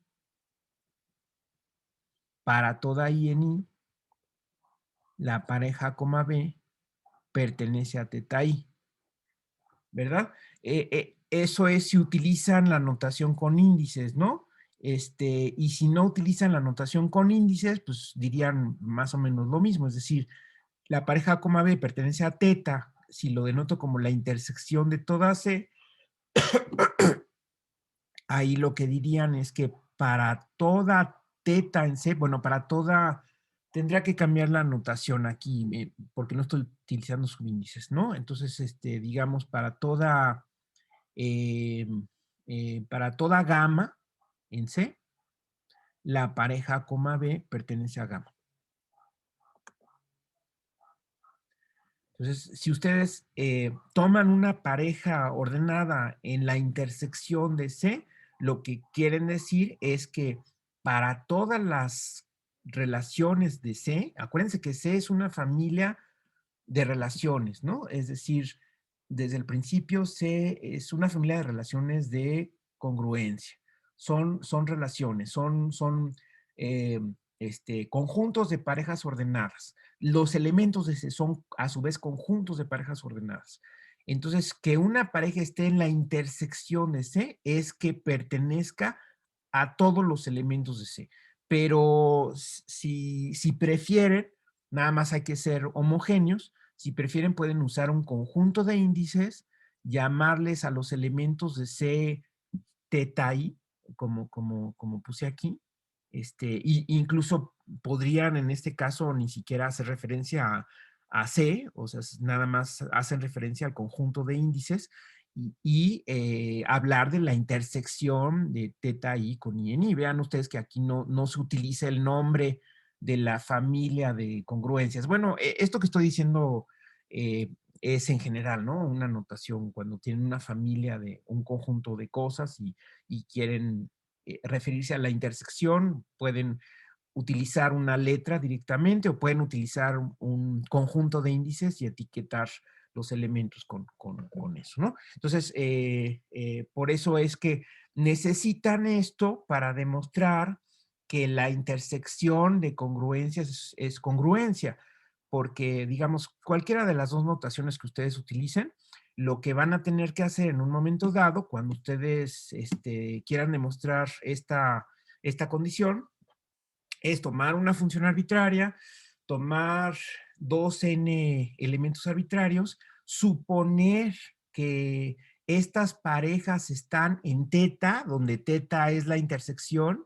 para toda i en i, la pareja A, B pertenece a teta i, ¿verdad? Eso es si utilizan la notación con índices, ¿no? Y si no utilizan la notación con índices, pues dirían más o menos lo mismo, es decir, la pareja A, B pertenece a teta, si lo denoto como la intersección de toda C, ahí lo que dirían es que para toda teta en C, bueno, para toda, tendría que cambiar la notación aquí, porque no estoy utilizando subíndices, ¿no? Entonces, digamos, eh, para toda gama en C, la pareja A, B pertenece a gamma. Entonces, si ustedes toman una pareja ordenada en la intersección de C, lo que quieren decir es que para todas las relaciones de C, acuérdense que C es una familia de relaciones, ¿no? Es decir, desde el principio C es una familia de relaciones de congruencia. Son relaciones, son conjuntos de parejas ordenadas. Los elementos de C son a su vez conjuntos de parejas ordenadas. Entonces, que una pareja esté en la intersección de C es que pertenezca a todos los elementos de C. Pero si prefieren, nada más hay que ser homogéneos. Si prefieren, pueden usar un conjunto de índices, llamarles a los elementos de C teta i, como puse aquí. Y incluso podrían en este caso ni siquiera hacer referencia a C, o sea, nada más hacen referencia al conjunto de índices hablar de la intersección de teta i con i en i. Vean ustedes que aquí no se utiliza el nombre de la familia de congruencias. Bueno, esto que estoy diciendo es en general, ¿no? Una notación cuando tienen una familia de un conjunto de cosas y quieren referirse a la intersección, pueden utilizar una letra directamente o pueden utilizar un conjunto de índices y etiquetar los elementos con eso, ¿no? Entonces, por eso es que necesitan esto para demostrar que la intersección de congruencias es congruencia, porque, digamos, cualquiera de las dos notaciones que ustedes utilicen, lo que van a tener que hacer en un momento dado, cuando ustedes quieran demostrar esta condición, es tomar una función arbitraria, tomar dos n elementos arbitrarios, suponer que estas parejas están en teta, donde teta es la intersección,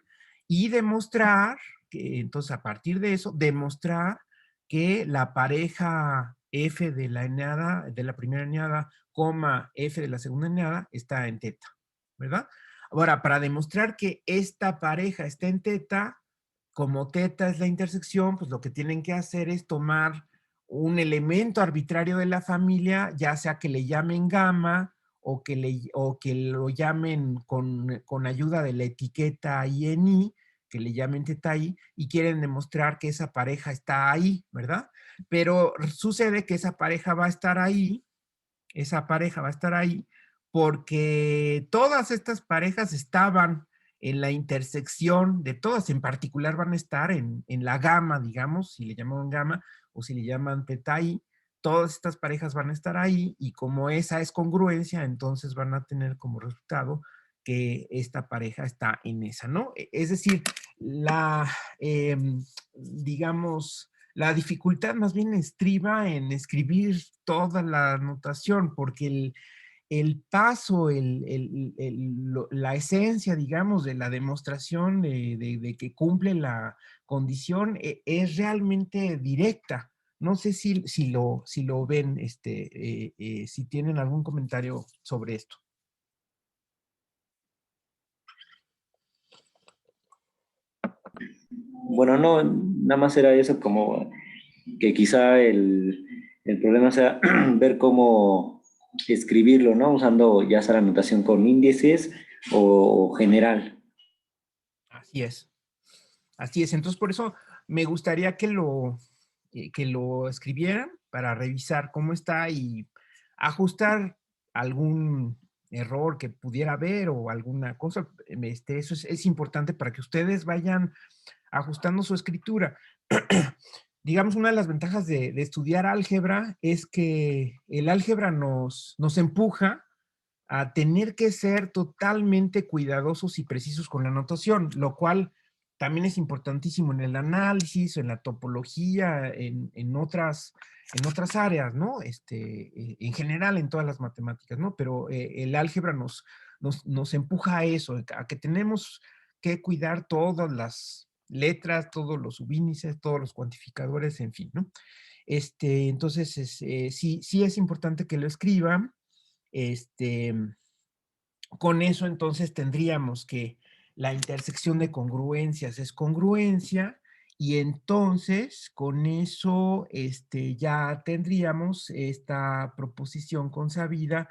y demostrar que, entonces a partir de eso, demostrar que la pareja f de la eneada, de la primera eneada, coma f de la segunda eneada, está en teta, ¿verdad? Ahora, para demostrar que esta pareja está en teta, como teta es la intersección, pues lo que tienen que hacer es tomar un elemento arbitrario de la familia, ya sea que le llamen gamma o que lo llamen con ayuda de la etiqueta INI, que le llamen teta i, y quieren demostrar que esa pareja está ahí, ¿verdad? Pero sucede que esa pareja va a estar ahí, porque todas estas parejas estaban en la intersección de todas, en particular van a estar en la gama, digamos, si le llaman gama o si le llaman teta i, todas estas parejas van a estar ahí y como esa es congruencia, entonces van a tener como resultado que esta pareja está en esa, ¿no? Es decir, digamos, la dificultad más bien estriba en escribir toda la notación, porque el paso, la esencia, digamos, de la demostración de que cumple la condición es realmente directa. No sé si lo ven, si tienen algún comentario sobre esto. Bueno, no, nada más era eso, como que quizá el problema sea ver cómo escribirlo, ¿no? Usando ya sea la notación con índices o general. Así es. Así es. Entonces, por eso me gustaría que lo escribieran para revisar cómo está y ajustar algún error que pudiera haber o alguna cosa. Eso es importante para que ustedes vayan ajustando su escritura. Digamos, una de las ventajas de estudiar álgebra es que el álgebra nos empuja a tener que ser totalmente cuidadosos y precisos con la notación, lo cual también es importantísimo en el análisis, en la topología, en otras áreas, ¿no? En general en todas las matemáticas, ¿no? Pero el álgebra nos empuja a eso, a que tenemos que cuidar todas las letras, todos los subíndices, todos los cuantificadores, en fin, ¿no? Entonces, sí es importante que lo escriban. Este, con eso entonces tendríamos que la intersección de congruencias es congruencia y entonces con eso ya tendríamos esta proposición consabida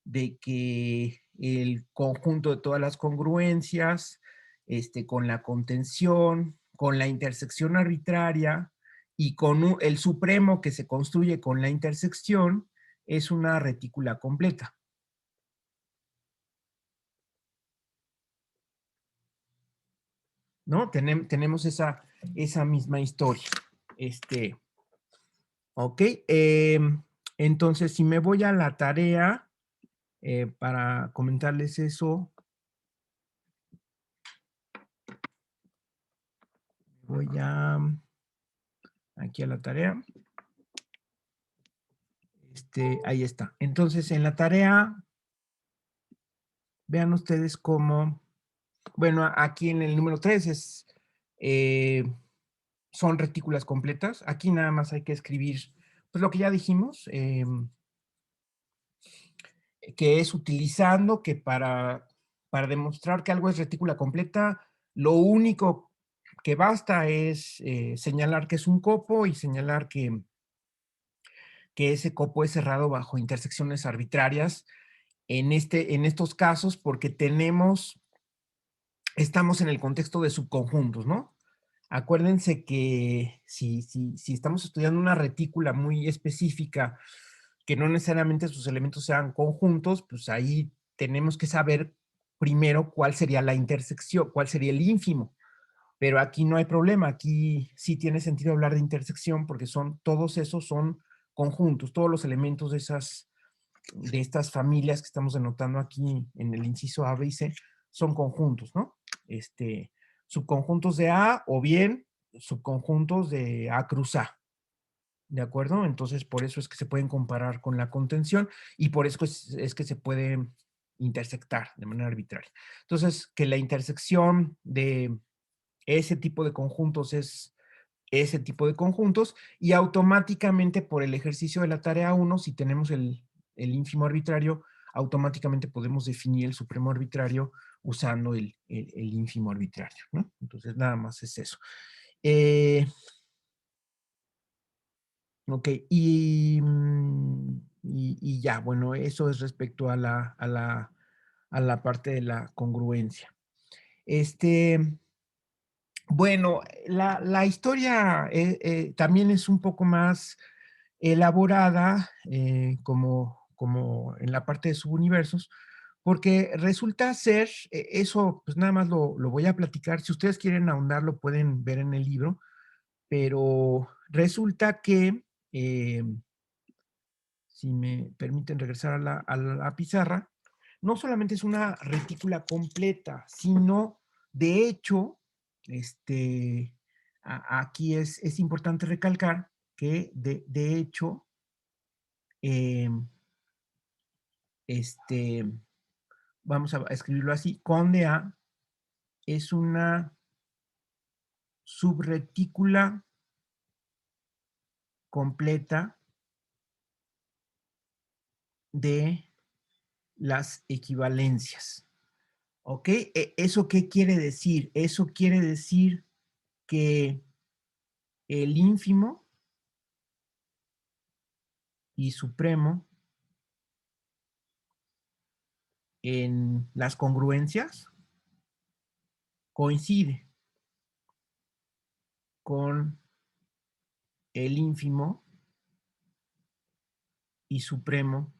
de que el conjunto de todas las congruencias con la contención, con la intersección arbitraria y con el supremo que se construye con la intersección es una retícula completa. ¿No? Tenemos esa misma historia. Ok. Entonces, si me voy a la tarea, para comentarles eso, voy aquí a la tarea. Ahí está. Entonces, en la tarea, vean ustedes cómo, bueno, aquí en el número 3 eh, son retículas completas. Aquí nada más hay que escribir, pues lo que ya dijimos, que es utilizando que para demostrar que algo es retícula completa, lo único que basta es señalar que es un copo y señalar que ese copo es cerrado bajo intersecciones arbitrarias en estos casos porque estamos en el contexto de subconjuntos, ¿no? Acuérdense que si estamos estudiando una retícula muy específica, que no necesariamente sus elementos sean conjuntos, pues ahí tenemos que saber primero cuál sería la intersección, cuál sería el ínfimo. Pero aquí no hay problema, aquí sí tiene sentido hablar de intersección porque todos esos son conjuntos, todos los elementos de estas familias que estamos denotando aquí en el inciso A, B y C son conjuntos, ¿no? Subconjuntos de A o bien subconjuntos de A cruz A, ¿de acuerdo? Entonces, por eso es que se pueden comparar con la contención y por eso es que se puede intersectar de manera arbitraria. Entonces, que la intersección de ese tipo de conjuntos es ese tipo de conjuntos y automáticamente por el ejercicio de la tarea 1, si tenemos el ínfimo arbitrario, automáticamente podemos definir el supremo arbitrario usando el ínfimo arbitrario, ¿no? Entonces, nada más es eso. Ok, y ya, bueno, eso es respecto a la parte de la congruencia. Bueno, la historia también es un poco más elaborada, como en la parte de subuniversos, porque resulta ser, eso pues nada más lo voy a platicar, si ustedes quieren ahondar lo pueden ver en el libro, pero resulta que, si me permiten regresar a la pizarra, no solamente es una retícula completa, sino de hecho, aquí es importante recalcar que de hecho, eh, este, vamos a escribirlo así, conde A es una subretícula completa de las equivalencias. ¿Ok? ¿Eso qué quiere decir? Eso quiere decir que el ínfimo y supremo en las congruencias coincide con el ínfimo y supremo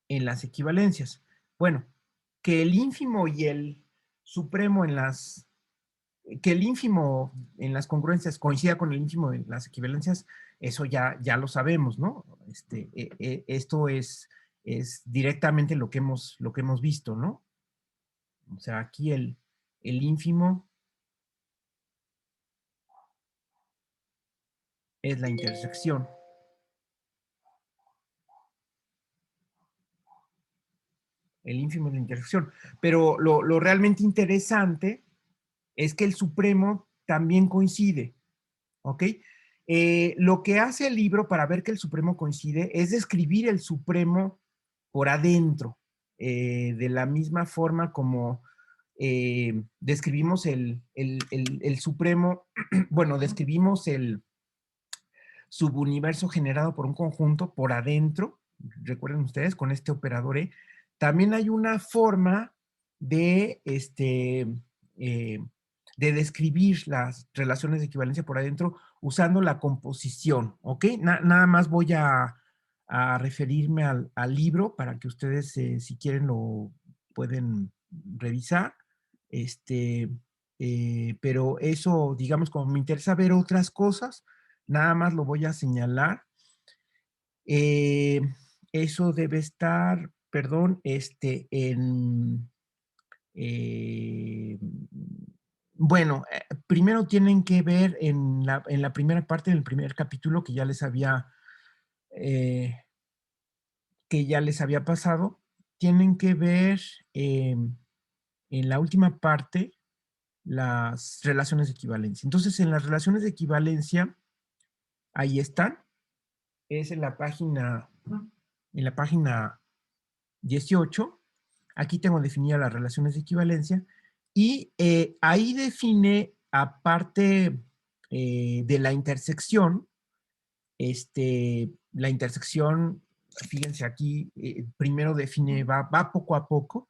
en las equivalencias. Bueno, que el ínfimo y el supremo que el ínfimo en las congruencias coincida con el ínfimo en las equivalencias, eso ya lo sabemos, ¿no? Esto es directamente lo que hemos visto, ¿no? O sea, aquí el ínfimo es la intersección. El ínfimo es la intersección. Pero lo realmente interesante es que el supremo también coincide, ¿ok? Lo que hace el libro para ver que el supremo coincide es describir el supremo por adentro, de la misma forma como describimos el supremo, bueno, describimos el subuniverso generado por un conjunto por adentro, recuerden ustedes, con este operador E, también hay una forma de, eh, de describir las relaciones de equivalencia por adentro usando la composición, ¿ok? Nada más voy a referirme al libro para que ustedes, si quieren, lo pueden revisar. Pero eso, digamos, como me interesa ver otras cosas, Nada más lo voy a señalar. Eh, Eso debe estar, perdón, eh, bueno, primero tienen que ver en la primera parte del primer capítulo eh, que ya les había pasado, tienen que ver eh, en la última parte las relaciones de equivalencia. Entonces, en las relaciones de equivalencia, ahí están, es en la página 18. Aquí tengo definidas las relaciones de equivalencia y ahí define, aparte de la intersección, la intersección, fíjense aquí, primero define, va poco a poco.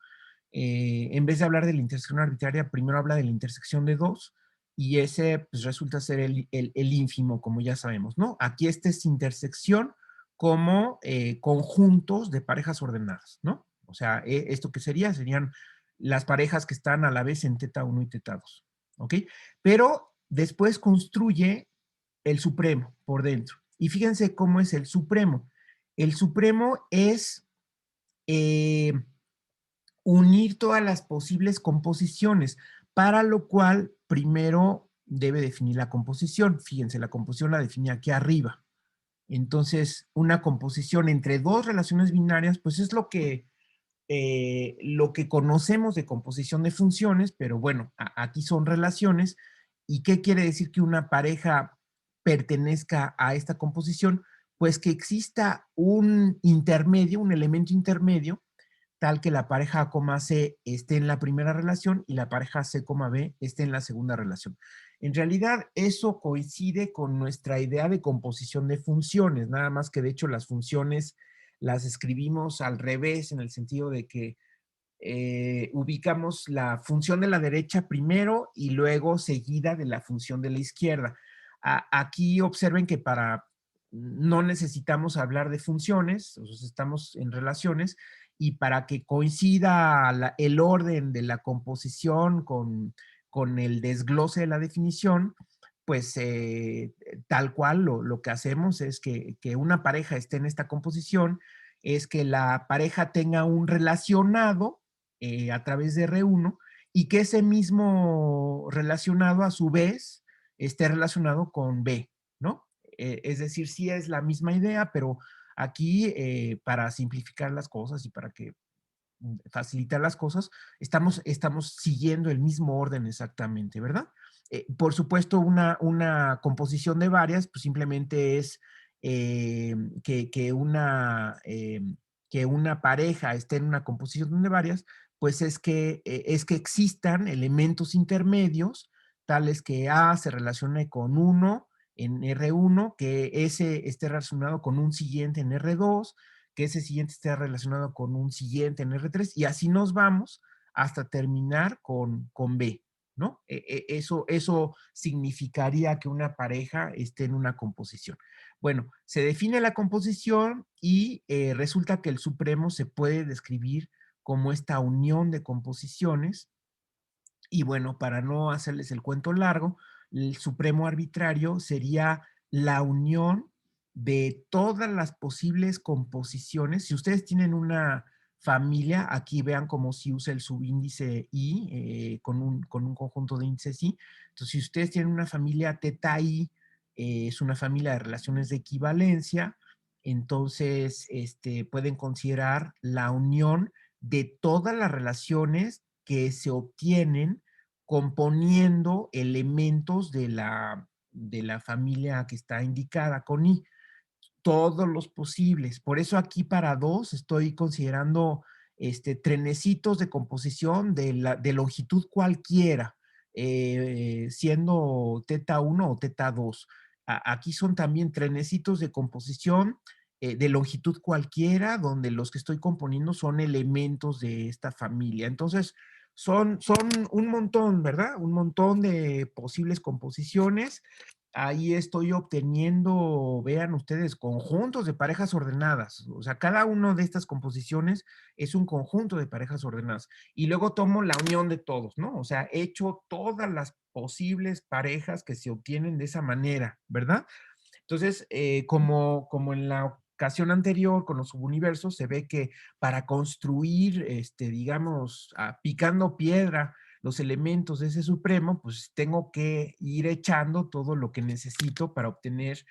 En vez de hablar de la intersección arbitraria, primero habla de la intersección de dos, y ese pues, resulta ser el ínfimo, como ya sabemos, ¿no? Aquí esta es intersección como conjuntos de parejas ordenadas, ¿no? O sea, ¿esto qué sería? Serían las parejas que están a la vez en teta 1 y teta 2, ¿ok? Pero después construye el supremo por dentro. Y fíjense cómo es el supremo. El supremo es eh, unir todas las posibles composiciones, para lo cual primero debe definir la composición. Fíjense, la composición la define aquí arriba. Entonces, una composición entre dos relaciones binarias, pues es lo que conocemos de composición de funciones, pero bueno, aquí son relaciones. ¿Y qué quiere decir que una pareja pertenezca a esta composición? Pues que exista un intermedio, un elemento intermedio, tal que la pareja A, C esté en la primera relación y la pareja C, B esté en la segunda relación. En realidad, eso coincide con nuestra idea de composición de funciones, nada más que de hecho las funciones las escribimos al revés, en el sentido de que ubicamos la función de la derecha primero y luego seguida de la función de la izquierda. Aquí observen que no necesitamos hablar de funciones, o sea, estamos en relaciones, y para que coincida el orden de la composición con el desglose de la definición, pues tal cual lo que hacemos es que una pareja esté en esta composición, es que la pareja tenga un relacionado a través de R1, y que ese mismo relacionado a su vez esté relacionado con B, ¿no? Es decir, sí es la misma idea, pero aquí para simplificar las cosas y para que facilitar las cosas, estamos siguiendo el mismo orden exactamente, ¿verdad? Por supuesto, una composición de varias, pues simplemente es eh, que, que, una, eh, que una pareja esté en una composición de varias, pues es que existan elementos intermedios, tales que A se relacione con uno en R1, que ese esté relacionado con un siguiente en R2, que ese siguiente esté relacionado con un siguiente en R3, y así nos vamos hasta terminar con B, ¿no? Eso significaría que una pareja esté en una composición. Bueno, se define la composición y resulta que el supremo se puede describir como esta unión de composiciones. Y bueno, para no hacerles el cuento largo, el supremo arbitrario sería la unión de todas las posibles composiciones. Si ustedes tienen una familia, aquí vean cómo si usa el subíndice I con un conjunto de índices I. Entonces, si ustedes tienen una familia teta I, es una familia de relaciones de equivalencia, entonces pueden considerar la unión de todas las relaciones que se obtienen componiendo elementos de la familia que está indicada con I, todos los posibles. Por eso aquí para dos estoy considerando trenecitos de composición de longitud cualquiera, siendo teta 1 o teta 2. Aquí son también trenecitos de composición de longitud cualquiera, donde los que estoy componiendo son elementos de esta familia. Entonces, son un montón, ¿verdad? Un montón de posibles composiciones. Ahí estoy obteniendo, vean ustedes, conjuntos de parejas ordenadas. O sea, cada una de estas composiciones es un conjunto de parejas ordenadas. Y luego tomo la unión de todos, ¿no? O sea, he hecho todas las posibles parejas que se obtienen de esa manera, ¿verdad? Entonces, como en la ocasión anterior con los subuniversos, se ve que para construir, digamos, picando piedra, los elementos de ese supremo, pues tengo que ir echando todo lo que necesito para obtener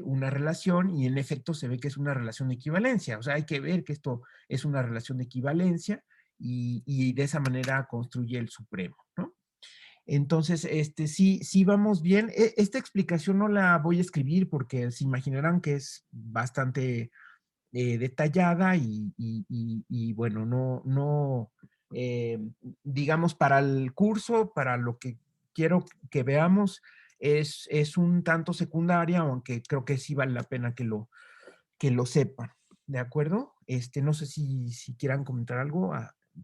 una relación, y en efecto se ve que es una relación de equivalencia. O sea, hay que ver que esto es una relación de equivalencia, y de esa manera construye el supremo, ¿no? Entonces, sí vamos bien. Esta explicación no la voy a escribir porque se imaginarán que es bastante detallada, y bueno, eh, digamos, para el curso, para lo que quiero que veamos, es un tanto secundaria, aunque creo que sí vale la pena que lo sepan. ¿De acuerdo? No sé si quieran comentar algo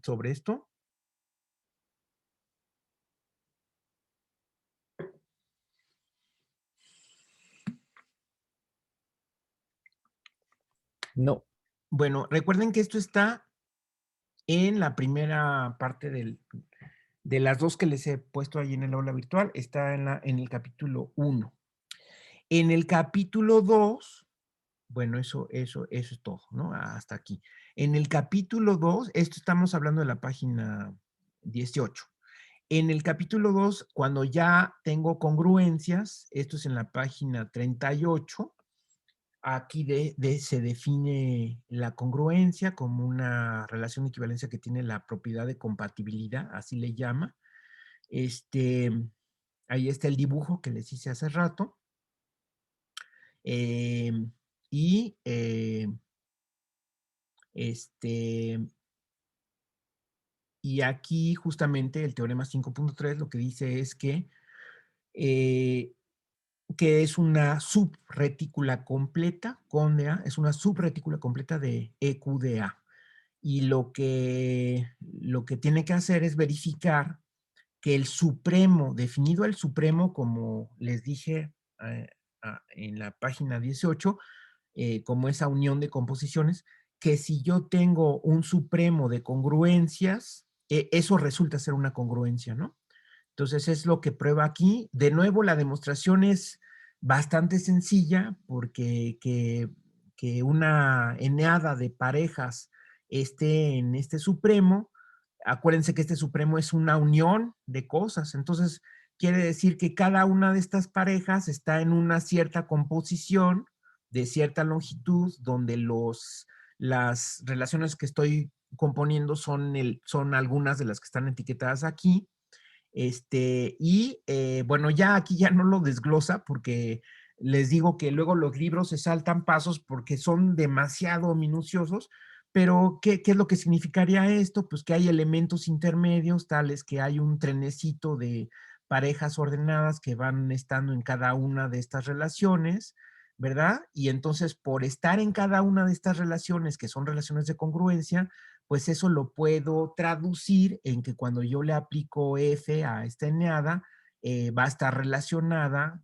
sobre esto. No. Bueno, recuerden que esto está en la primera parte de las dos que les he puesto ahí en el aula virtual, está en el capítulo 1. En el capítulo 2, bueno, eso es todo, ¿no? Hasta aquí. En el capítulo 2, esto estamos hablando de la página 18. En el capítulo 2, cuando ya tengo congruencias, esto es en la página 38. Aquí se define la congruencia como una relación de equivalencia que tiene la propiedad de compatibilidad, así le llama. Ahí está el dibujo que les hice hace rato. Eh, y este, y aquí justamente el teorema 5.3 lo que dice es eh, que es una subretícula completa con DA, es una subretícula completa de EQDA. Y lo que tiene que hacer es verificar que el supremo, definido el supremo, como les dije en la página 18, como esa unión de composiciones, que si yo tengo un supremo de congruencias, eso resulta ser una congruencia, ¿no? Entonces es lo que prueba aquí. De nuevo, la demostración es bastante sencilla, porque que una eneada de parejas esté en este supremo, acuérdense que este supremo es una unión de cosas. Entonces quiere decir que cada una de estas parejas está en una cierta composición de cierta longitud, donde las relaciones que estoy componiendo son algunas de las que están etiquetadas aquí. Bueno, ya aquí ya no lo desglosa, porque les digo que luego los libros se saltan pasos porque son demasiado minuciosos. Pero ¿qué es lo que significaría esto? Pues que hay elementos intermedios, tales que hay un trenecito de parejas ordenadas que van estando en cada una de estas relaciones, ¿verdad? Y entonces, por estar en cada una de estas relaciones, que son relaciones de congruencia, pues eso lo puedo traducir en que cuando yo le aplico F a esta eneada, va a estar relacionada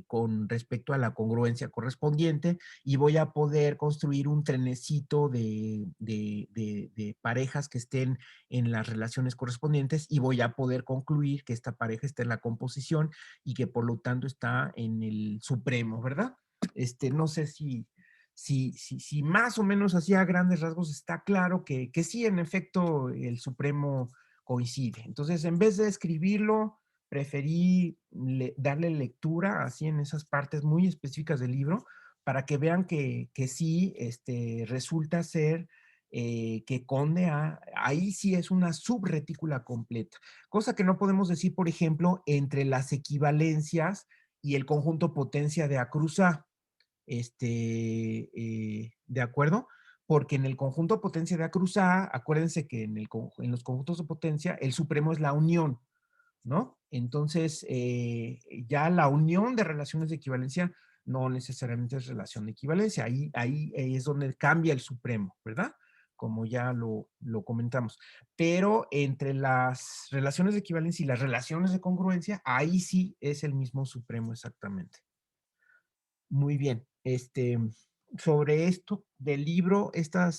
con respecto a la congruencia correspondiente, y voy a poder construir un trenecito de parejas que estén en las relaciones correspondientes, y voy a poder concluir que esta pareja está en la composición y que por lo tanto está en el supremo, ¿verdad? No sé si más o menos así a grandes rasgos está claro que sí, en efecto, el Supremo coincide. Entonces, en vez de escribirlo, preferí darle lectura así en esas partes muy específicas del libro, para que vean que sí, resulta ser que Conde ahí sí es una subretícula completa, cosa que no podemos decir, por ejemplo, entre las equivalencias y el conjunto potencia de A cruz A. ¿De acuerdo? Porque en el conjunto potencia de A cruz A, acuérdense que en los conjuntos de potencia, el supremo es la unión, ¿no? Entonces, ya la unión de relaciones de equivalencia no necesariamente es relación de equivalencia. Ahí es donde cambia el supremo, ¿verdad? Como ya lo comentamos. Pero entre las relaciones de equivalencia y las relaciones de congruencia, ahí sí es el mismo supremo exactamente. Muy bien. Sobre esto del libro, esta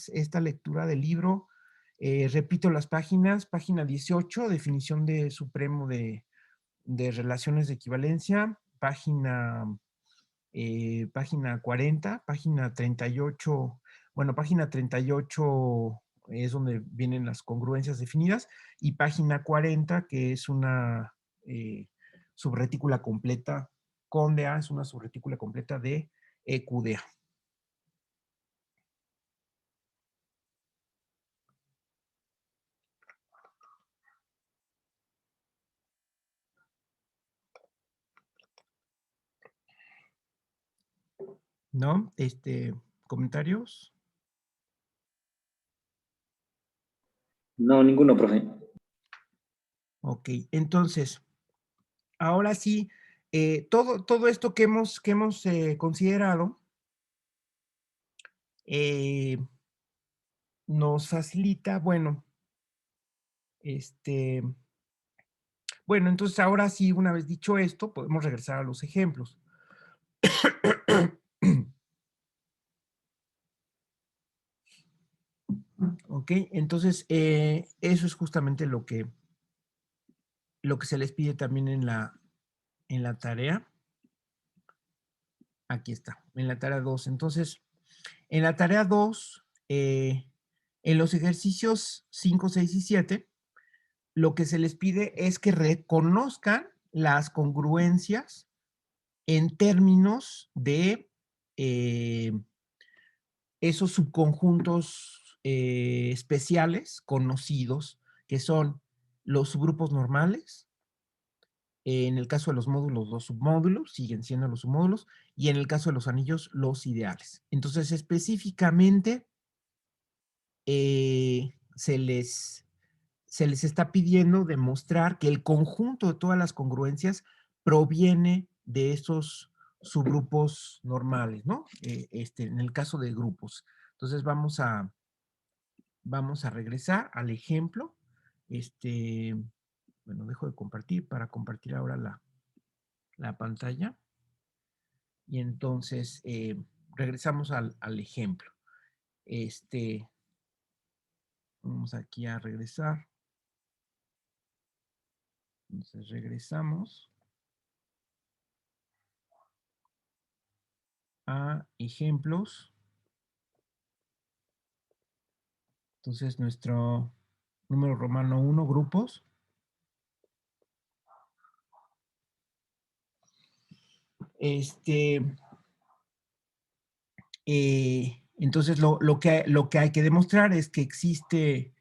lectura del libro, repito las páginas, página 18, definición de supremo de relaciones de equivalencia, página página 40, página 38, bueno, página 38 es donde vienen las congruencias definidas, y página 40, que es una subretícula completa con DA, es una subretícula completa de EQDA. ¿No? ¿Comentarios? No, ninguno, profe. Ok, entonces, ahora sí, todo esto que hemos considerado nos facilita, bueno, bueno, entonces ahora sí, una vez dicho esto, podemos regresar a los ejemplos. Ok, entonces eso es justamente lo que se les pide también en la tarea. Aquí está, en la tarea 2. Entonces, en la tarea 2, en los ejercicios 5, 6 y 7, lo que se les pide es que reconozcan las congruencias en términos de esos subconjuntos especiales conocidos, que son los subgrupos normales. En el caso de los módulos, los submódulos, siguen siendo los submódulos, y en el caso de los anillos, los ideales. Entonces, específicamente, se les está pidiendo demostrar que el conjunto de todas las congruencias proviene de esos subgrupos normales, ¿no? En el caso de grupos. Entonces, vamos a regresar al ejemplo. Bueno, dejo de compartir para compartir ahora la pantalla. Y entonces regresamos al ejemplo. Vamos aquí a regresar. Entonces regresamos a ejemplos. Entonces nuestro número romano 1, grupos. Entonces lo que hay que demostrar es que existe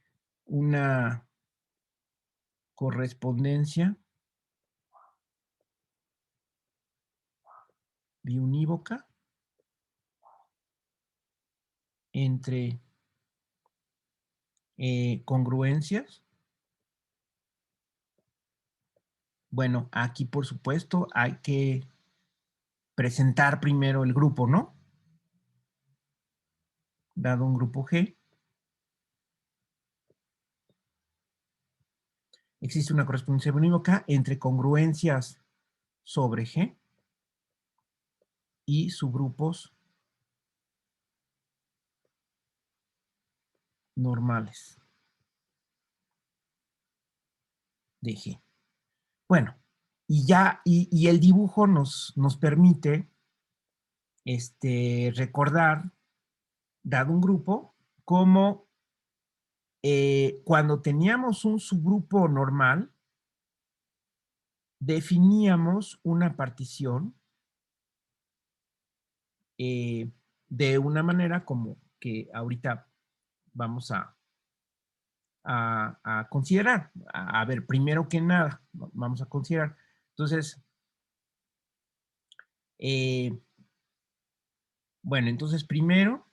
una correspondencia biunívoca entre congruencias. Bueno, aquí por supuesto hay que presentar primero el grupo, ¿no? Dado un grupo G, existe una correspondencia biunívoca entre congruencias sobre G y subgrupos normales de G. Bueno, y el dibujo nos permite recordar, dado un grupo, como cuando teníamos un subgrupo normal, definíamos una partición de una manera como que ahorita vamos a considerar. A ver, primero que nada, vamos a considerar. Entonces, bueno, entonces primero,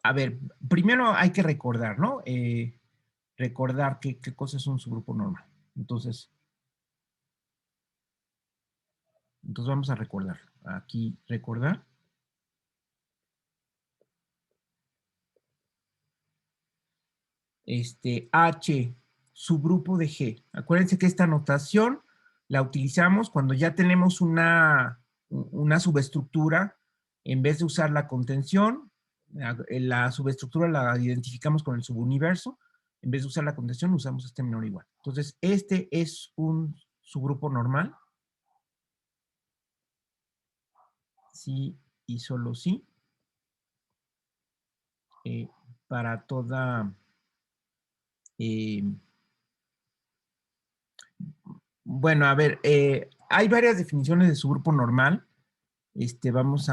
a ver, primero hay que recordar, ¿no? Recordar qué cosa es un subgrupo normal. Entonces vamos a recordar. Aquí, recordar. H, subgrupo de G. Acuérdense que esta notación la utilizamos cuando ya tenemos una subestructura. En vez de usar la contención, la subestructura la identificamos con el subuniverso. En vez de usar la contención, usamos este menor o igual. Entonces, este es un subgrupo normal, sí y solo sí, para toda, eh, bueno, a ver, hay varias definiciones de subgrupo normal. Vamos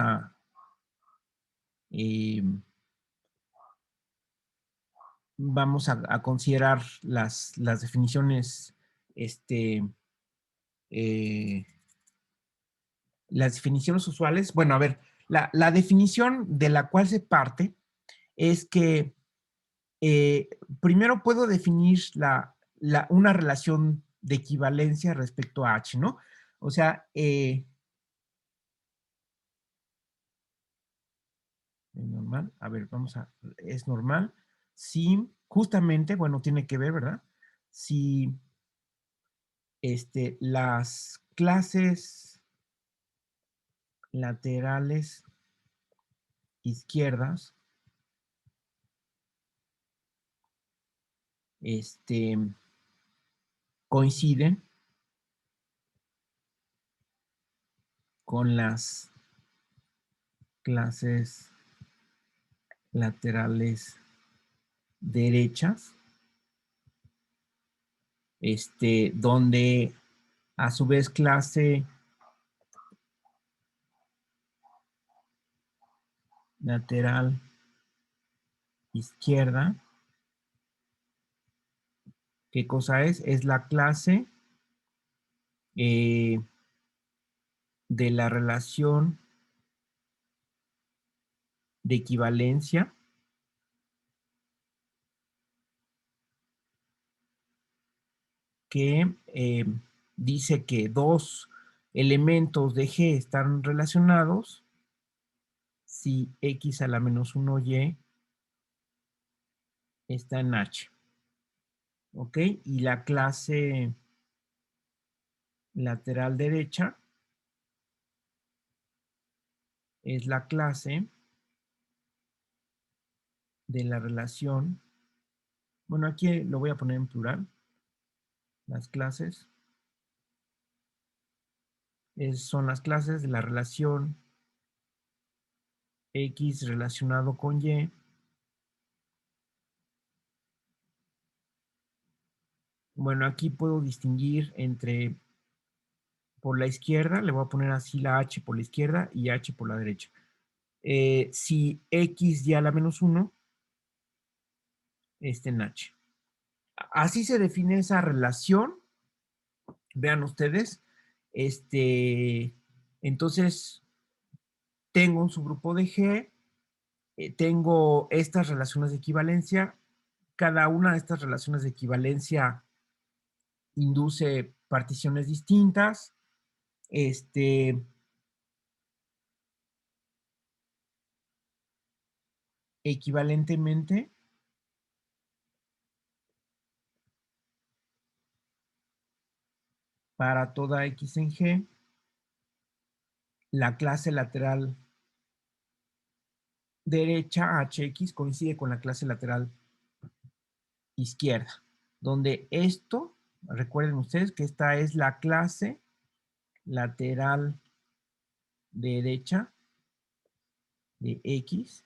eh, a considerar las definiciones, eh, las definiciones usuales. Bueno, a ver, la definición de la cual se parte es que primero puedo definir una relación de equivalencia respecto a H, ¿no? O sea, es normal, a ver, es normal. Si, justamente, bueno, tiene que ver, ¿verdad? Si las clases laterales izquierdas, este, coinciden con las clases laterales derechas, donde a su vez clase lateral izquierda, ¿qué cosa es? Es la clase de la relación de equivalencia que dice que dos elementos de G están relacionados si X a la menos 1Y está en H. ¿Ok? Y la clase lateral derecha es la clase de la relación, bueno, aquí lo voy a poner en plural, las clases son las clases de la relación X relacionado con Y. Bueno, aquí puedo distinguir entre, por la izquierda, le voy a poner así la H por la izquierda y H por la derecha. Si X y a la menos 1 está en H. Así se define esa relación. Vean ustedes. Entonces, tengo un subgrupo de G, tengo estas relaciones de equivalencia. Cada una de estas relaciones de equivalencia induce particiones distintas. Equivalentemente, para toda X en G, la clase lateral derecha, HX, coincide con la clase lateral izquierda, donde esto, recuerden ustedes que esta es la clase lateral derecha de X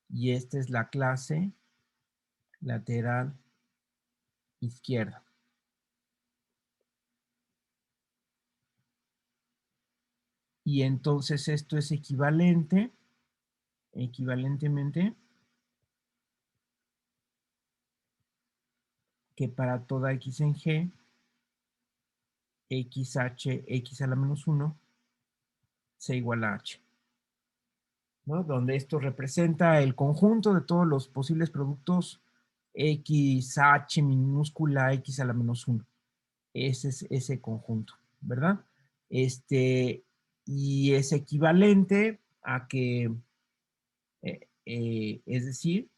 y esta es la clase lateral izquierda. Y entonces esto es equivalentemente, que para toda X en G, XH, X a la menos 1, sea igual a H, ¿no? Donde esto representa el conjunto de todos los posibles productos XH minúscula X a la menos 1. Ese es ese conjunto, ¿verdad? Y es equivalente a que, es decir,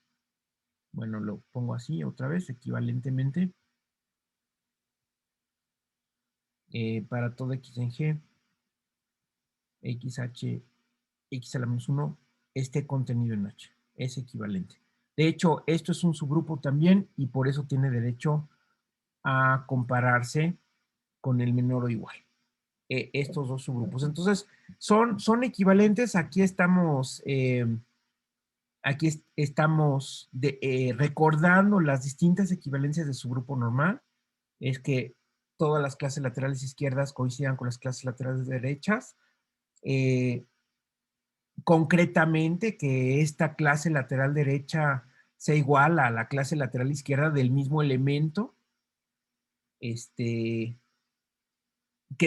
bueno, lo pongo así otra vez, equivalentemente, para todo X en G, XH, X a la menos 1, esté contenido en H. Es equivalente. De hecho, esto es un subgrupo también y por eso tiene derecho a compararse con el menor o igual. Estos dos subgrupos. Entonces, son equivalentes. Aquí estamos recordando las distintas equivalencias de subgrupo normal. Es que todas las clases laterales izquierdas coincidan con las clases laterales derechas. Concretamente, que esta clase lateral derecha sea igual a la clase lateral izquierda del mismo elemento, que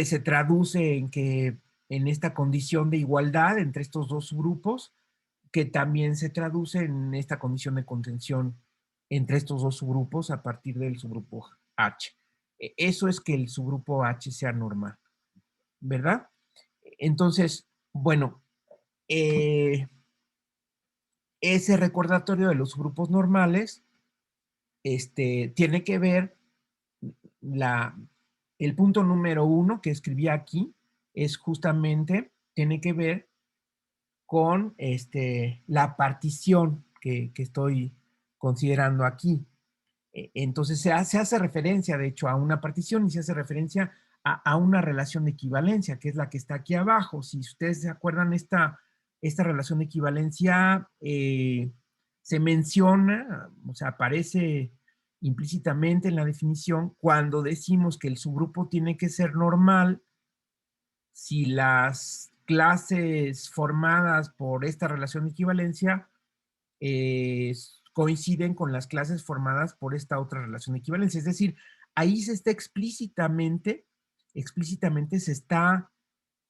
se traduce en esta condición de igualdad entre estos dos subgrupos, que también se traduce en esta condición de contención entre estos dos subgrupos a partir del subgrupo H. Eso es que el subgrupo H sea normal, ¿verdad? Entonces, bueno, ese recordatorio de los subgrupos normales tiene que ver, el punto número 1 que escribí aquí es justamente, tiene que ver con la partición que estoy considerando aquí. Entonces se hace referencia, de hecho, a una partición y se hace referencia a una relación de equivalencia, que es la que está aquí abajo. Si ustedes se acuerdan, esta relación de equivalencia se menciona, o sea, aparece implícitamente en la definición cuando decimos que el subgrupo tiene que ser normal si las clases formadas por esta relación de equivalencia coinciden con las clases formadas por esta otra relación de equivalencia. Es decir, ahí se está explícitamente se está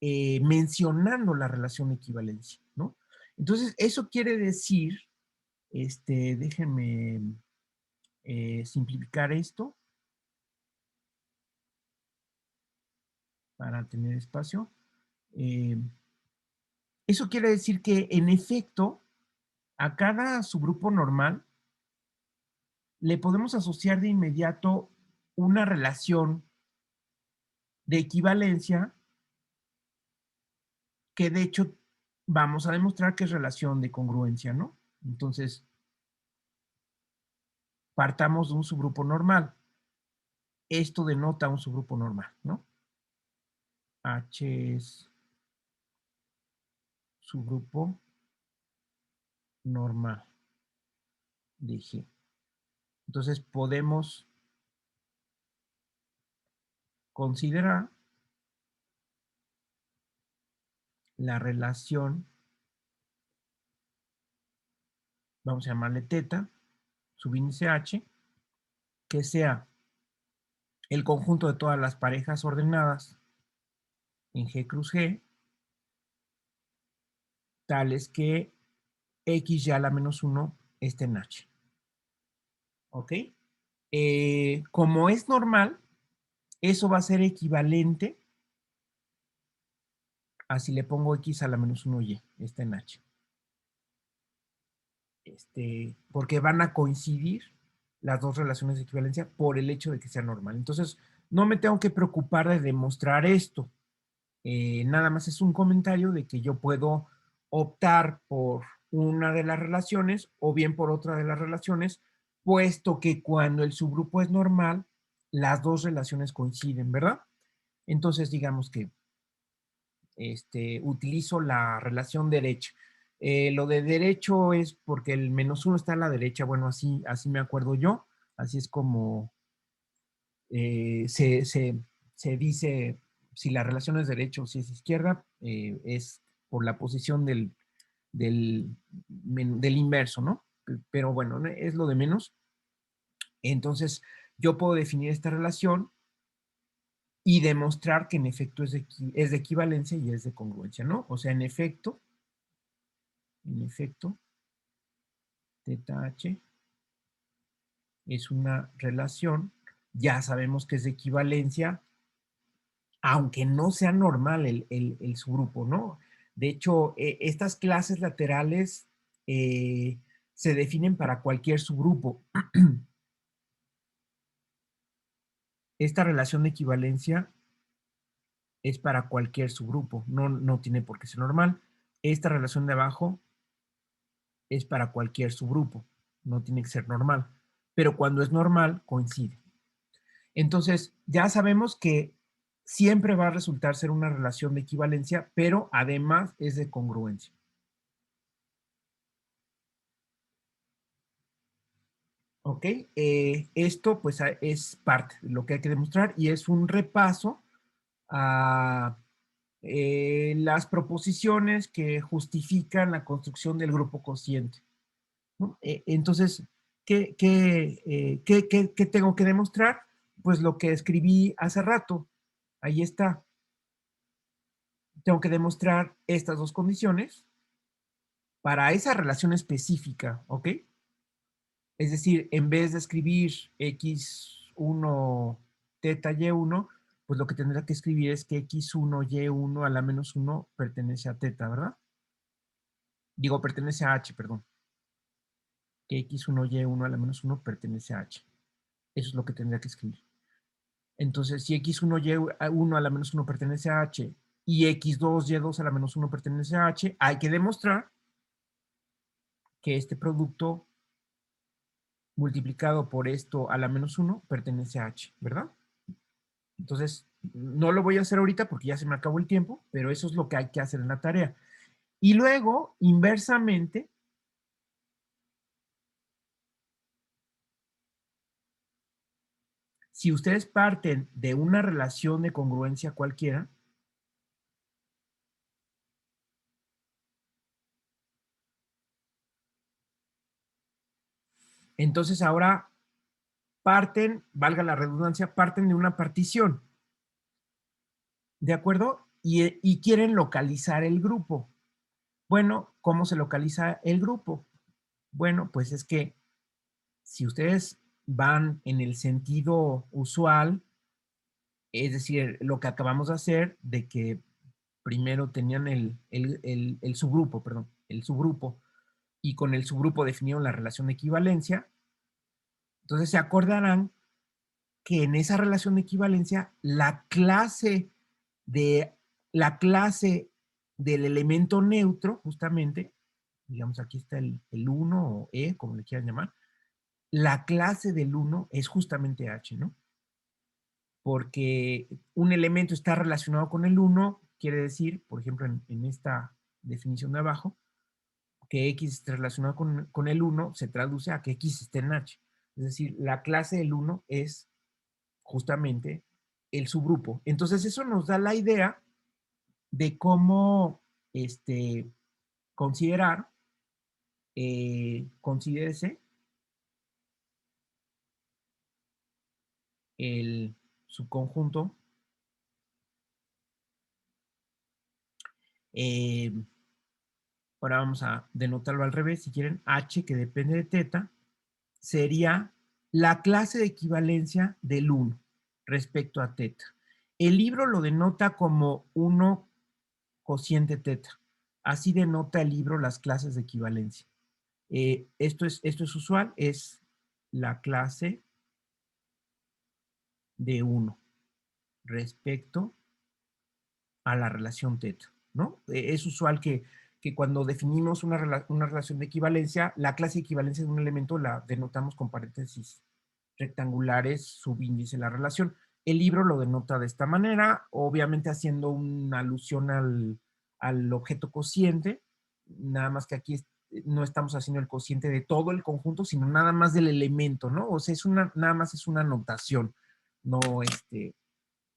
mencionando la relación de equivalencia, ¿no? Entonces, eso quiere decir, déjenme simplificar esto para tener espacio. Eso quiere decir que, en efecto, a cada subgrupo normal le podemos asociar de inmediato una relación de equivalencia que de hecho vamos a demostrar que es relación de congruencia, ¿no? Entonces, partamos de un subgrupo normal. Esto denota un subgrupo normal, ¿no? H es subgrupo normal de G. Entonces, podemos considerar la relación, vamos a llamarle teta, subíndice H, que sea el conjunto de todas las parejas ordenadas en G cruz G, tales que X ya a la menos 1 esté en H. ¿Ok? Como es normal, eso va a ser equivalente a si le pongo X a la menos 1Y, está en H. Porque van a coincidir las dos relaciones de equivalencia por el hecho de que sea normal. Entonces, no me tengo que preocupar de demostrar esto. Nada más es un comentario de que yo puedo optar por una de las relaciones o bien por otra de las relaciones, puesto que cuando el subgrupo es normal, las dos relaciones coinciden, ¿verdad? Entonces, digamos que utilizo la relación derecha. Lo de derecho es porque el menos 1 está a la derecha. Bueno, así me acuerdo yo. Así es como se dice si la relación es derecha o si es izquierda, es por la posición del inverso, ¿no? Pero bueno, es lo de menos. Entonces, yo puedo definir esta relación y demostrar que en efecto es de equivalencia y es de congruencia, ¿no? O sea, en efecto, θ h es una relación, ya sabemos que es de equivalencia, aunque no sea normal el subgrupo, ¿no? De hecho, estas clases laterales se definen para cualquier subgrupo. Esta relación de equivalencia es para cualquier subgrupo, no tiene por qué ser normal. Esta relación de abajo es para cualquier subgrupo, no tiene que ser normal. Pero cuando es normal, coincide. Entonces, ya sabemos que siempre va a resultar ser una relación de equivalencia, pero además es de congruencia. ¿Ok? Esto pues es parte de lo que hay que demostrar y es un repaso a las proposiciones que justifican la construcción del grupo cociente, ¿no? Entonces, ¿qué tengo que demostrar? Pues lo que escribí hace rato. Ahí está. Tengo que demostrar estas dos condiciones para esa relación específica, ¿ok? Es decir, en vez de escribir x1 teta y1, pues lo que tendrá que escribir es que x1 y1 a la menos 1 pertenece a teta, ¿verdad? Digo, pertenece a h, perdón. Que x1 y1 a la menos 1 pertenece a h. Eso es lo que tendría que escribir. Entonces, si x1 y1 a la menos 1 pertenece a h y x2 y2 a la menos 1 pertenece a h, hay que demostrar que este producto multiplicado por esto a la menos 1 pertenece a h, ¿verdad? Entonces, no lo voy a hacer ahorita porque ya se me acabó el tiempo, pero eso es lo que hay que hacer en la tarea. Y luego, inversamente, si ustedes parten de una relación de congruencia cualquiera, entonces ahora parten, valga la redundancia, parten de una partición, ¿de acuerdo? Y quieren localizar el grupo. Bueno, ¿cómo se localiza el grupo? Bueno, pues es que si ustedes van en el sentido usual, es decir, lo que acabamos de hacer, de que primero tenían el subgrupo, perdón, el subgrupo, y con el subgrupo definieron la relación de equivalencia, entonces se acordarán que en esa relación de equivalencia de la clase del elemento neutro, justamente, digamos aquí está el 1 o E, como le quieran llamar, la clase del 1 es justamente H, ¿no? Porque un elemento está relacionado con el 1, quiere decir, por ejemplo, en esta definición de abajo, que X esté relacionado con el 1 se traduce a que X esté en H. Es decir, la clase del 1 es justamente el subgrupo. Entonces, eso nos da la idea de cómo considerar, considérese el subconjunto eh, ahora vamos a denotarlo al revés, si quieren, H, que depende de teta, sería la clase de equivalencia del 1 respecto a teta. El libro lo denota como 1 cociente teta. Así denota el libro las clases de equivalencia. Esto es usual, es la clase de 1 respecto a la relación teta, ¿no? Es usual que cuando definimos una relación de equivalencia, la clase de equivalencia de un elemento la denotamos con paréntesis rectangulares, subíndice la relación. El libro lo denota de esta manera, obviamente haciendo una alusión al objeto cociente, nada más que aquí no estamos haciendo el cociente de todo el conjunto, sino nada más del elemento, ¿no? O sea, nada más es una notación, no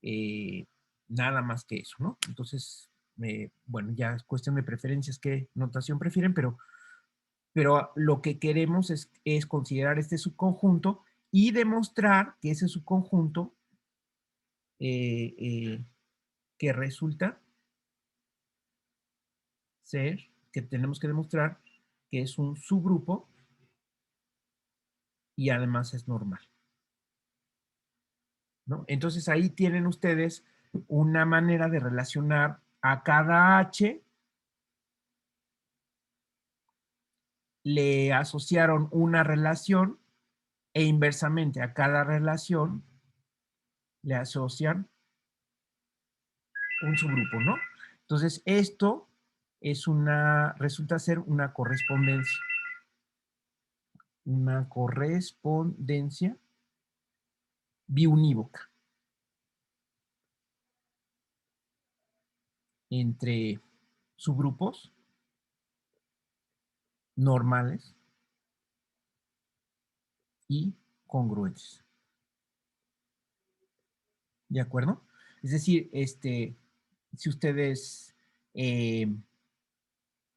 eh, nada más que eso, ¿no? Entonces, bueno, ya es cuestión de preferencias qué notación prefieren, pero lo que queremos es considerar este subconjunto y demostrar que ese subconjunto eh, eh, que resulta ser, que tenemos que demostrar que es un subgrupo y además es normal, ¿no? Entonces ahí tienen ustedes una manera de relacionar a cada H, le asociaron una relación e inversamente a cada relación le asocian un subgrupo, ¿no? Entonces, esto resulta ser una correspondencia biunívoca. entre subgrupos normales y congruentes. ¿De acuerdo? Es decir, si ustedes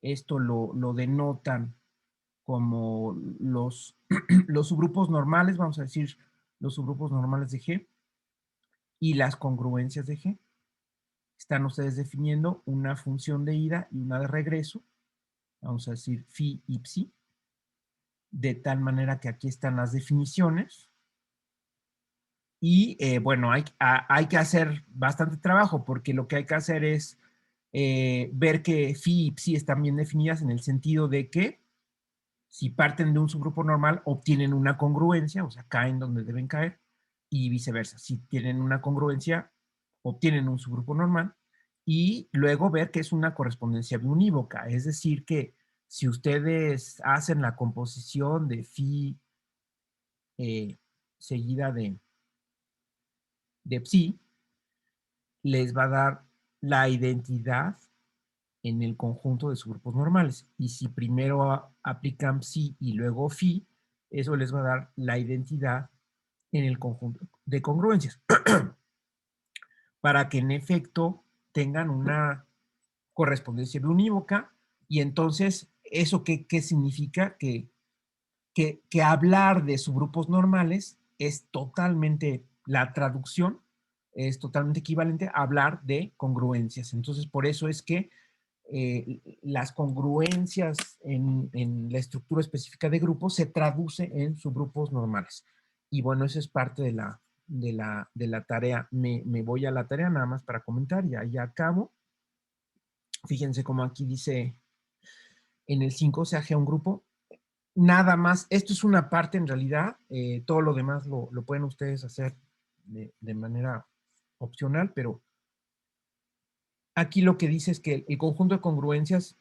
esto lo denotan como los subgrupos normales, vamos a decir los subgrupos normales de G y las congruencias de G. Están ustedes definiendo una función de ida y una de regreso, vamos a decir phi y psi, de tal manera que aquí están las definiciones. Y bueno, hay que hacer bastante trabajo porque lo que hay que hacer es ver que phi y psi están bien definidas en el sentido de que si parten de un subgrupo normal, obtienen una congruencia, o sea, caen donde deben caer, y viceversa. Si tienen una congruencia, obtienen un subgrupo normal, y luego ver que es una correspondencia biunívoca, es decir, que si ustedes hacen la composición de phi seguida de psi, les va a dar la identidad en el conjunto de subgrupos normales. Y si primero aplican psi y luego phi, eso les va a dar la identidad en el conjunto de congruencias. Para que en efecto tengan una correspondencia biunívoca. Y entonces, ¿eso qué significa? Que hablar de subgrupos normales es totalmente, la traducción es totalmente equivalente a hablar de congruencias. Entonces, por eso es que las congruencias en la estructura específica de grupos se traduce en subgrupos normales. Y bueno, eso es parte de la tarea. Me voy a la tarea nada más para comentar, ya acabo. Fíjense cómo aquí dice, en el 5 se aje un grupo. Nada más, esto es una parte en realidad, todo lo demás lo pueden ustedes hacer de manera opcional, pero aquí lo que dice es que el conjunto de congruencias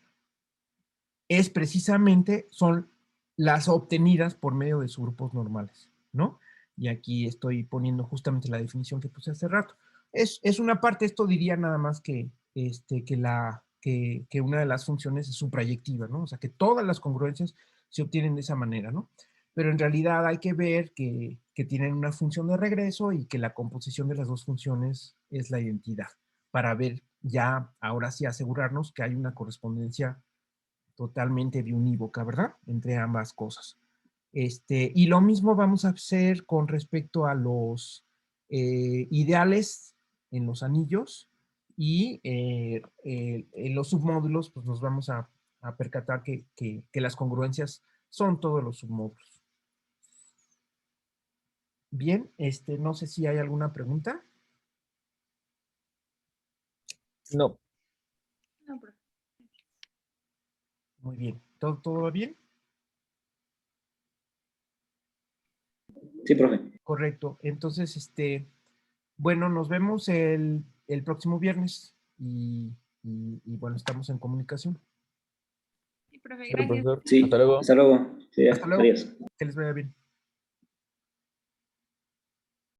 es precisamente, son las obtenidas por medio de subgrupos normales, ¿no? Y aquí estoy poniendo justamente la definición que puse hace rato. Es una parte, esto diría nada más que una de las funciones es suprayectiva, ¿no? O sea, que todas las congruencias se obtienen de esa manera, ¿no? Pero en realidad hay que ver que tienen una función de regreso y que la composición de las dos funciones es la identidad, para ver ya, ahora sí, asegurarnos que hay una correspondencia totalmente biunívoca, ¿verdad? Entre ambas cosas. Y lo mismo vamos a hacer con respecto a los ideales en los anillos y en los submódulos, pues nos vamos a percatar que las congruencias son todos los submódulos. Bien, no sé si hay alguna pregunta. No. No, profe. Muy bien. ¿Todo va bien? Sí, profe. Correcto. Entonces, bueno, nos vemos el próximo viernes y bueno, estamos en comunicación. Sí, profe, Claro, gracias. profesor. Sí, Hasta luego. hasta luego. Sí, Hasta luego. adiós. Que les vaya bien.